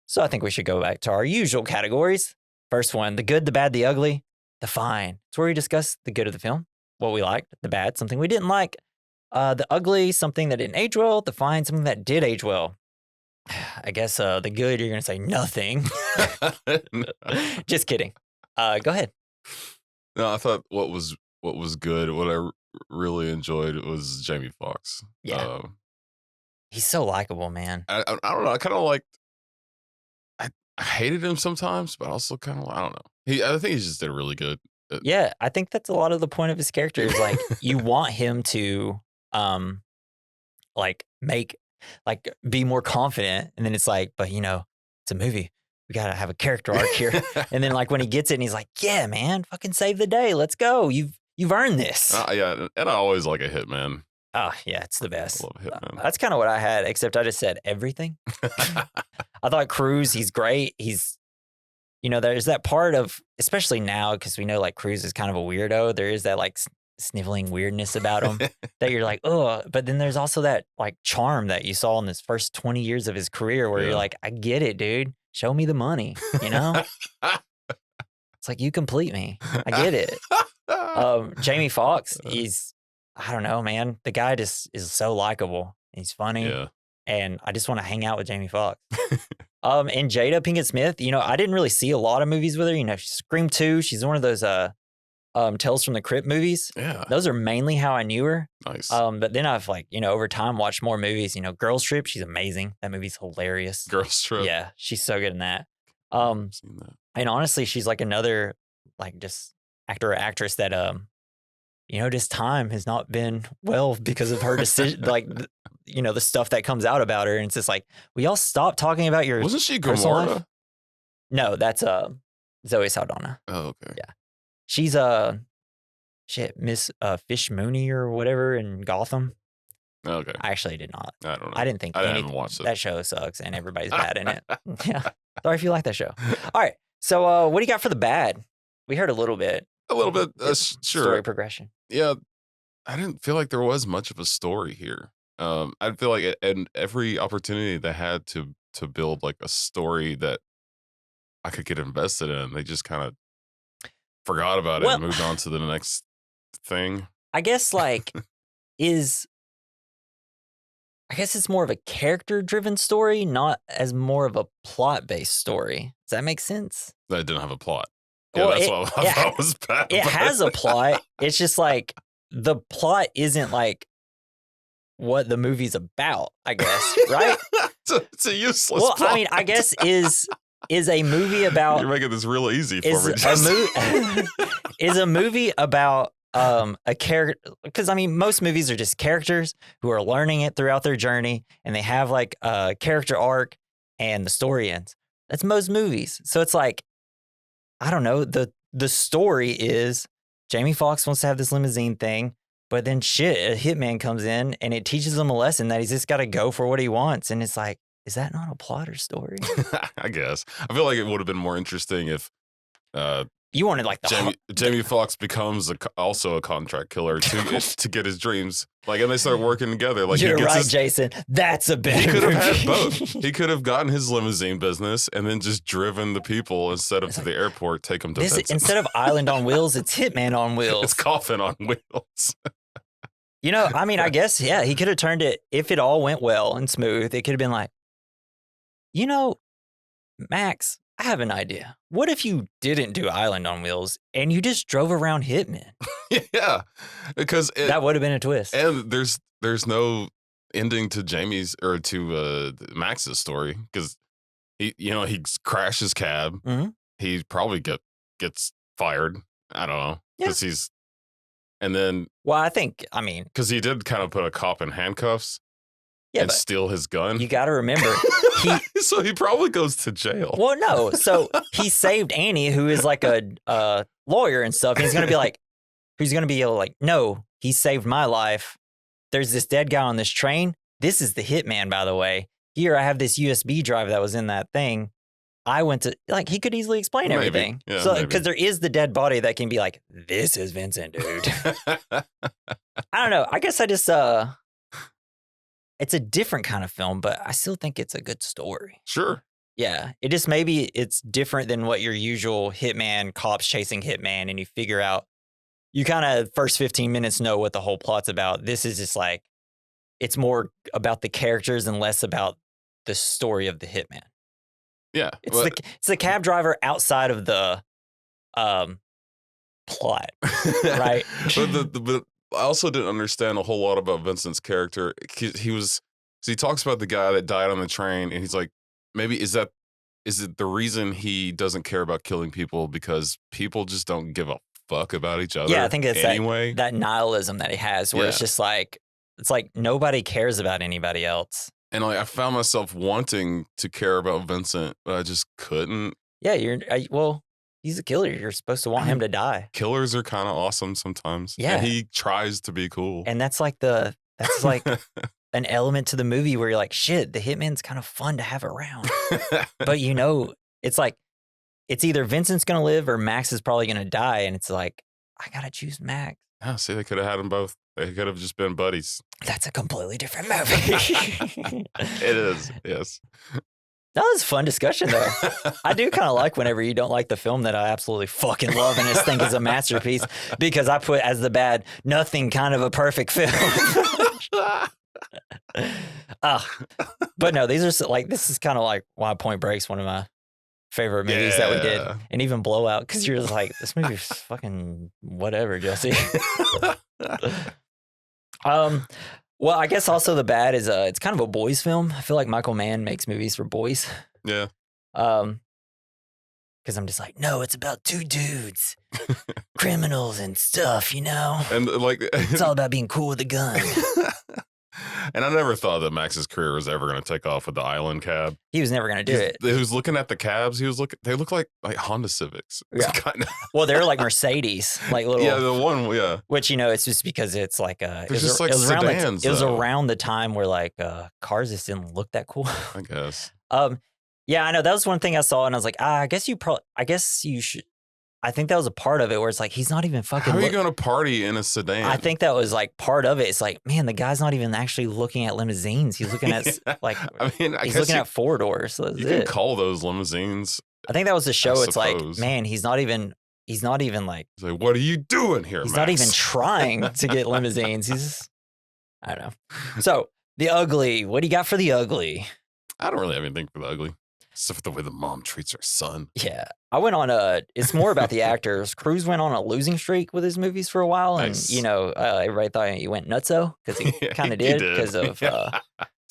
So I think we should go back to our usual categories. First one, the good, the bad, the ugly, the fine. It's where we discuss the good of the film, what we liked, the bad, something we didn't like, the ugly, something that didn't age well, the fine, something that did age well. I guess the good, you're going to say nothing. Just kidding. Go ahead. No, I thought what was good, what I really enjoyed was Jamie Foxx. Yeah. He's so likable, man. I don't know. I kind of liked. I hated him sometimes, but also kind of I don't know. I think he just did really good. Yeah, I think that's a lot of the point of his character is like you want him to like be more confident, and then it's like, but you know, it's a movie. We gotta have a character arc here. And then like when he gets it and he's like, yeah, man, fucking save the day. Let's go. You've earned this. Yeah, and I always like a hitman. Oh, yeah, it's the best. I love hitman. That's kind of what I had, except I just said everything. I thought Cruz, he's great. He's, you know, there's that part of, especially now, because we know like Cruz is kind of a weirdo. There is that like sniveling weirdness about him that you're like, oh, but then there's also that like charm that you saw in his first 20 years of his career where you're like, I get it, dude. Show me the money, you know? It's like, you complete me. I get it. Jamie Foxx, I don't know, man. The guy just is so likable. He's funny. Yeah. And I just want to hang out with Jamie Foxx. And Jada Pinkett Smith, you know, I didn't really see a lot of movies with her. You know, Scream 2, she's one of those Tales from the Crypt movies. Yeah. Those are mainly how I knew her. Nice. But then I've like, you know, over time watched more movies. You know, Girls Trip, she's amazing. That movie's hilarious. Girls Trip. Yeah, she's so good in that. I've seen that. And honestly, she's like another like just actor or actress that you know, just time has not been well because of her decision, like, you know, the stuff that comes out about her. And it's just like, we all stop talking about your. Wasn't she personal Gamora? life? No, that's Zoe Saldana. Oh, okay. Yeah. She's Miss Fish Mooney or whatever in Gotham. Okay. I actually did not. I don't know. I didn't think I haven't watched it. That show sucks and everybody's bad in it. Yeah. Sorry if you like that show. All right. So what do you got for the bad? We heard a little bit. A little bit, sure. Story progression. Yeah, I didn't feel like there was much of a story here. I feel like and every opportunity they had to build like a story that I could get invested in, they just kind of forgot about it and moved on to the next thing. I guess like it's more of a character-driven story, not as more of a plot-based story. Does that make sense? That didn't have a plot. Yeah, that's what I thought was bad. It has a plot. It's just like the plot isn't like what the movie's about, I guess, right? It's a useless plot. I mean, I guess is a movie about... You're making this real easy for me. Is a movie about a character... Because, I mean, most movies are just characters who are learning it throughout their journey, and they have like a character arc, and the story ends. That's most movies. So it's like, I don't know, the story is Jamie Foxx wants to have this limousine thing, but then shit, a hitman comes in and it teaches him a lesson that he's just got to go for what he wants. And it's like, is that not a plot or story? I guess. I feel like it would have been more interesting if You wanted like Jamie Foxx becomes also a contract killer to get his dreams. Like, and they start working together. Like, You're right, Jason. That's a better. He could have movie. had both. He could have gotten his limousine business and then just driven the people instead of to the airport, take them to Vincent. Instead of Island on Wheels, it's Hitman on Wheels. It's Coffin on Wheels. You know, I mean, I guess, yeah, he could have turned it, if it all went well and smooth, it could have been like, you know, Max, I have an idea. What if you didn't do Island on Wheels and you just drove around Hitman? Yeah, because that would have been a twist. And there's no ending to Jamie's or to Max's story because he crashed his cab. Mm-hmm. He probably gets fired. I don't know because he's. And then, well, I mean, because he did kind of put a cop in handcuffs, and steal his gun. You got to remember, so he probably goes to jail. Well, no, so he saved Annie, who is like a lawyer and stuff. And he's gonna be like, no, he saved my life. There's this dead guy on this train. This is the hitman, by the way. Here, I have this USB drive that was in that thing. I went to, like, he could easily explain everything. Yeah, so, because there is the dead body that can be like, this is Vincent, dude. I don't know. I guess I just, it's a different kind of film, but I still think it's a good story. Sure. Yeah. It just, maybe it's different than what your usual hitman, cops chasing hitman, and you figure out, you kind of first 15 minutes know what the whole plot's about. This is just like, it's more about the characters and less about the story of the hitman. Yeah, it's the cab driver outside of the plot, right? but I also didn't understand a whole lot about Vincent's character. He talks about the guy that died on the train, and he's like, maybe is it the reason he doesn't care about killing people because people just don't give a fuck about each other? Yeah, I think it's anyway. that nihilism that he has, where it's just like nobody cares about anybody else. And I found myself wanting to care about Vincent, but I just couldn't. Yeah, he's a killer. You're supposed to want him to die. Killers are kind of awesome sometimes. Yeah. And he tries to be cool. And that's like an element to the movie where you're like, shit, the hitman's kind of fun to have around. But it's like, it's either Vincent's going to live or Max is probably going to die. And it's like, I got to choose Max. Oh, see, they could have had them both. They could have just been buddies. That's a completely different movie. It is, yes. That was a fun discussion, though. I do kind of like whenever you don't like the film that I absolutely fucking love and just think is a masterpiece, because I put as the bad, nothing kind of a perfect film. But no, this is kind of like why Point Break's one of my favorite movies that we did, and even Blowout, because you're just like, this movie's fucking whatever, Jesse. Well, I guess also the bad is it's kind of a boys film. I feel like Michael Mann makes movies for boys. Yeah. Because I'm just like, no, it's about two dudes, criminals and stuff, And like, it's all about being cool with a gun. And I never thought that Max's career was ever going to take off with the Island cab. He was never going to do it. He was looking at the cabs. They look like Honda Civics. Yeah. Well, they're like Mercedes, like little. Yeah, the one. Yeah. Which it's just because it's like it was around the time where like cars just didn't look that cool. I guess. Yeah, I know that was one thing I saw, and I was like, I guess you should. I think that was a part of it where it's like, he's not even fucking. How are you going to party in a sedan? I think that was like part of it. It's like, man, the guy's not even actually looking at limousines. He's looking at he's looking at four doors. So you can call those limousines. I think that was the show. It's like, man, he's not even like. He's like, what are you doing here, He's Max? not even trying to get limousines. He's just, I don't know. So The Ugly. What do you got for The Ugly? I don't really have anything for The Ugly. Except for the way the mom treats her son. Yeah. I went on it's more about the actors. Cruise went on a losing streak with his movies for a while. Nice. And, everybody thought he went nutso because he kind of did because of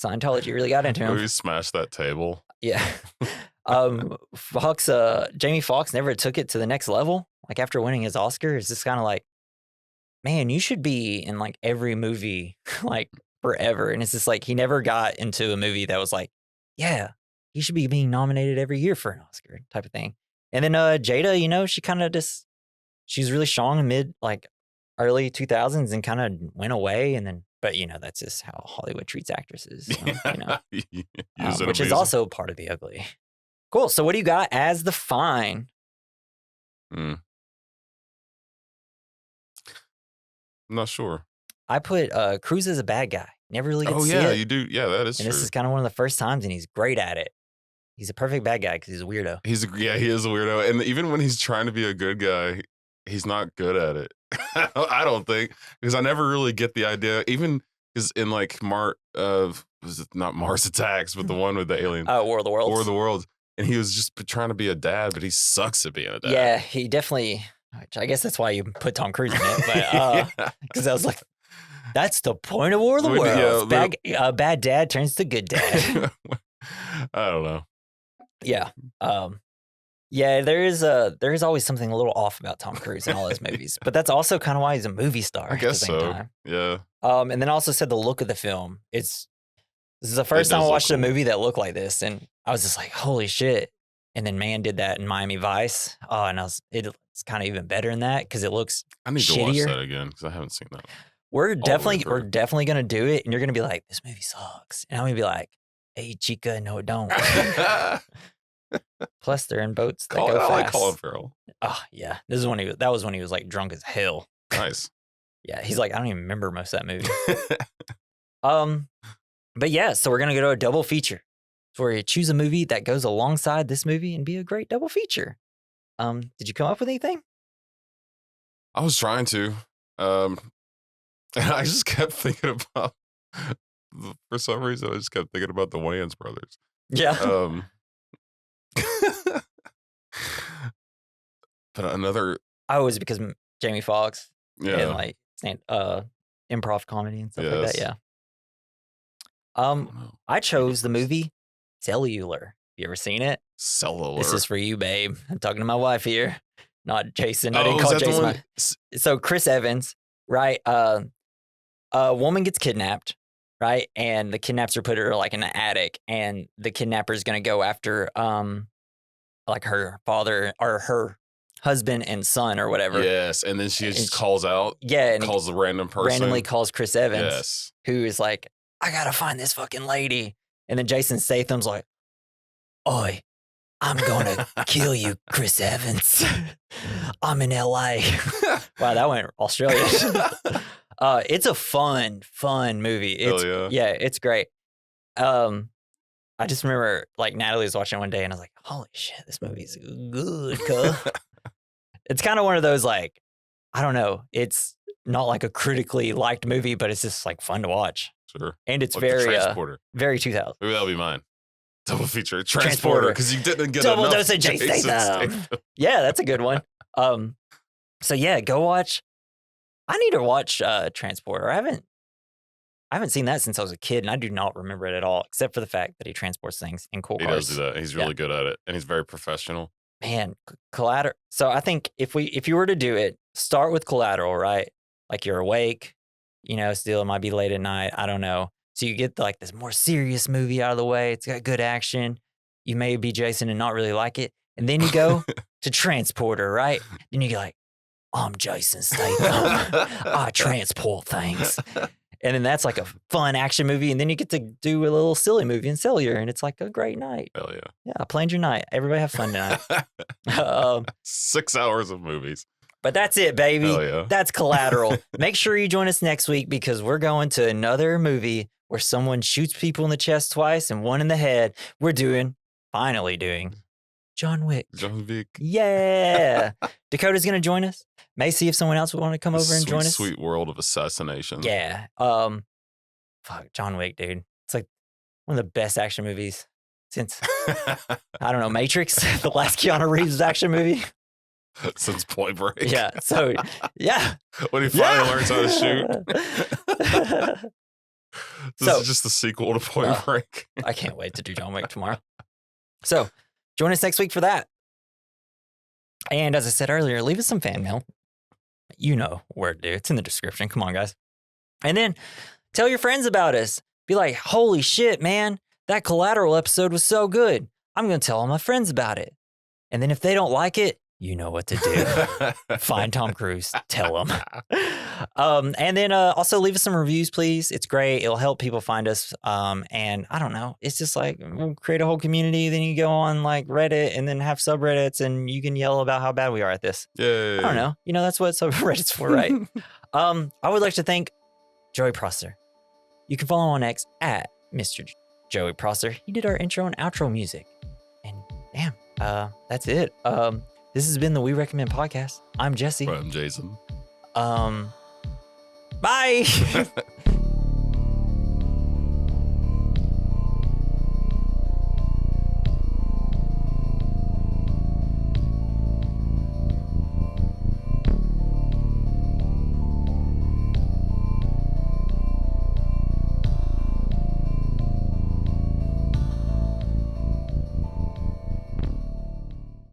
Scientology really got into him. He smashed that table. Yeah. Jamie Foxx never took it to the next level. Like after winning his Oscar, it's just kind of like, man, you should be in like every movie like forever. And it's just like, he never got into a movie that was like, yeah, he should be being nominated every year for an Oscar type of thing. And then Jada, she kind of just, she's really strong in early 2000s and kind of went away. And then, but that's just how Hollywood treats actresses, which is also part of The Ugly. Cool. So what do you got as The Fine? I'm not sure. I put Cruise as a bad guy. Never really get to see yeah, it. you do. Yeah, that is And true. this is kind of one of the first times, and he's great at it. He's a perfect bad guy because he's a weirdo. He is a weirdo, and even when he's trying to be a good guy, he's not good at it. I don't think, because I never really get the idea. Even because in like was it not Mars Attacks, but the one with the alien, War of the Worlds. War of the Worlds, and he was just trying to be a dad, but he sucks at being a dad. Yeah, he definitely. Which I guess that's why you put Tom Cruise in it, but because I was like, that's the point of War of the Worlds. Bad dad turns to good dad. I don't know. Yeah. Yeah, there is always something a little off about Tom Cruise in all his movies, but that's also kind of why he's a movie star. I guess at the same so. time. Yeah. And then also said the look of the film. This is the first time I watched a movie that looked like this, and I was just like, holy shit. And then Man did that in Miami Vice. Oh, and it's kind of even better than that because it looks I need shittier. to watch that again because I haven't seen that. We're definitely gonna do it, and you're gonna be like, this movie sucks, and I'm gonna be like, hey, chica, no, it don't. Plus, they're in boats that go fast. I like Colin Farrell. Oh yeah, that was when he was like drunk as hell. Nice. Yeah, he's like, I don't even remember most of that movie. But yeah, so we're gonna go to a double feature. So where you choose a movie that goes alongside this movie and be a great double feature. Did you come up with anything? I was trying to. And I just kept thinking about, for some reason, I just kept thinking about the Wayans brothers. Yeah. But another. Oh, it was because Jamie Foxx. Yeah. And like improv comedy and stuff like that. Yeah. I chose the movie Cellular. You ever seen it? Cellular. This is for you, babe. I'm talking to my wife here, not Jason. I didn't call Jason. So Chris Evans, right? A woman gets kidnapped, right? And the kidnappers put her like in an attic, and the kidnapper's gonna go after like her father or her husband and son or whatever. Yes, and then she just calls out. Yeah, and calls the random person. Randomly calls Chris Evans. Yes. Who is like, I gotta find this fucking lady. And then Jason Statham's like, oi, I'm gonna kill you, Chris Evans. I'm in LA. Wow, that went Australian. It's a fun movie. It's great. I just remember like Natalie was watching it one day and I was like, holy shit, this movie's good, cuz. It's kind of one of those like, I don't know, it's not like a critically liked movie, but it's just like fun to watch. Sure. And it's like very 2000. Maybe that'll be mine. Double feature. Transporter. Because you didn't get double enough dose of Jason Statham. Yeah, that's a good one. So yeah, go watch. I need to watch Transporter. I haven't seen that since I was a kid, and I do not remember it at all, except for the fact that he transports things in cool cars. He does do that. He's really good at it, and he's very professional. Man, Collateral. So I think if you were to do it, start with Collateral, right? Like you're awake, still it might be late at night. I don't know. So you get like this more serious movie out of the way. It's got good action. You may be Jason and not really like it. And then you go to Transporter, right? Then you get like, I'm Jason Statham. I transport things. And then that's like a fun action movie. And then you get to do a little silly movie in Cellular. And it's like a great night. Hell yeah. Yeah, I planned your night. Everybody have fun tonight. 6 hours of movies. But that's it, baby. Hell yeah. That's Collateral. Make sure you join us next week because we're going to another movie where someone shoots people in the chest twice and one in the head. We're finally doing John Wick. John Wick. Yeah. Dakota's going to join us. May see if someone else would want to come over and join us. Sweet world of assassination. Yeah. Fuck, John Wick, dude. It's like one of the best action movies since, I don't know, Matrix, the last Keanu Reeves action movie. Since Point Break. Yeah. So, yeah. When he finally learns how to shoot. This is just the sequel to Point Break. I can't wait to do John Wick tomorrow. So, join us next week for that. And as I said earlier, leave us some fan mail. You know where to do. It's in the description. Come on, guys. And then tell your friends about us. Be like, holy shit, man. That Collateral episode was so good. I'm going to tell all my friends about it. And then if they don't like it, you know what to do. Find Tom Cruise. Tell him. And then also leave us some reviews, please. It's great. It'll help people find us. And I don't know. It's just like we'll create a whole community. Then you go on like Reddit and then have subreddits and you can yell about how bad we are at this. Yay. I don't know. You know, that's what subreddit's for, right? I would like to thank Joey Prosser. You can follow him on X at Mr. Joey Prosser. He did our intro and outro music. And damn, that's it. This has been the We Recommend podcast. I'm Jesse. I'm Jason. Bye.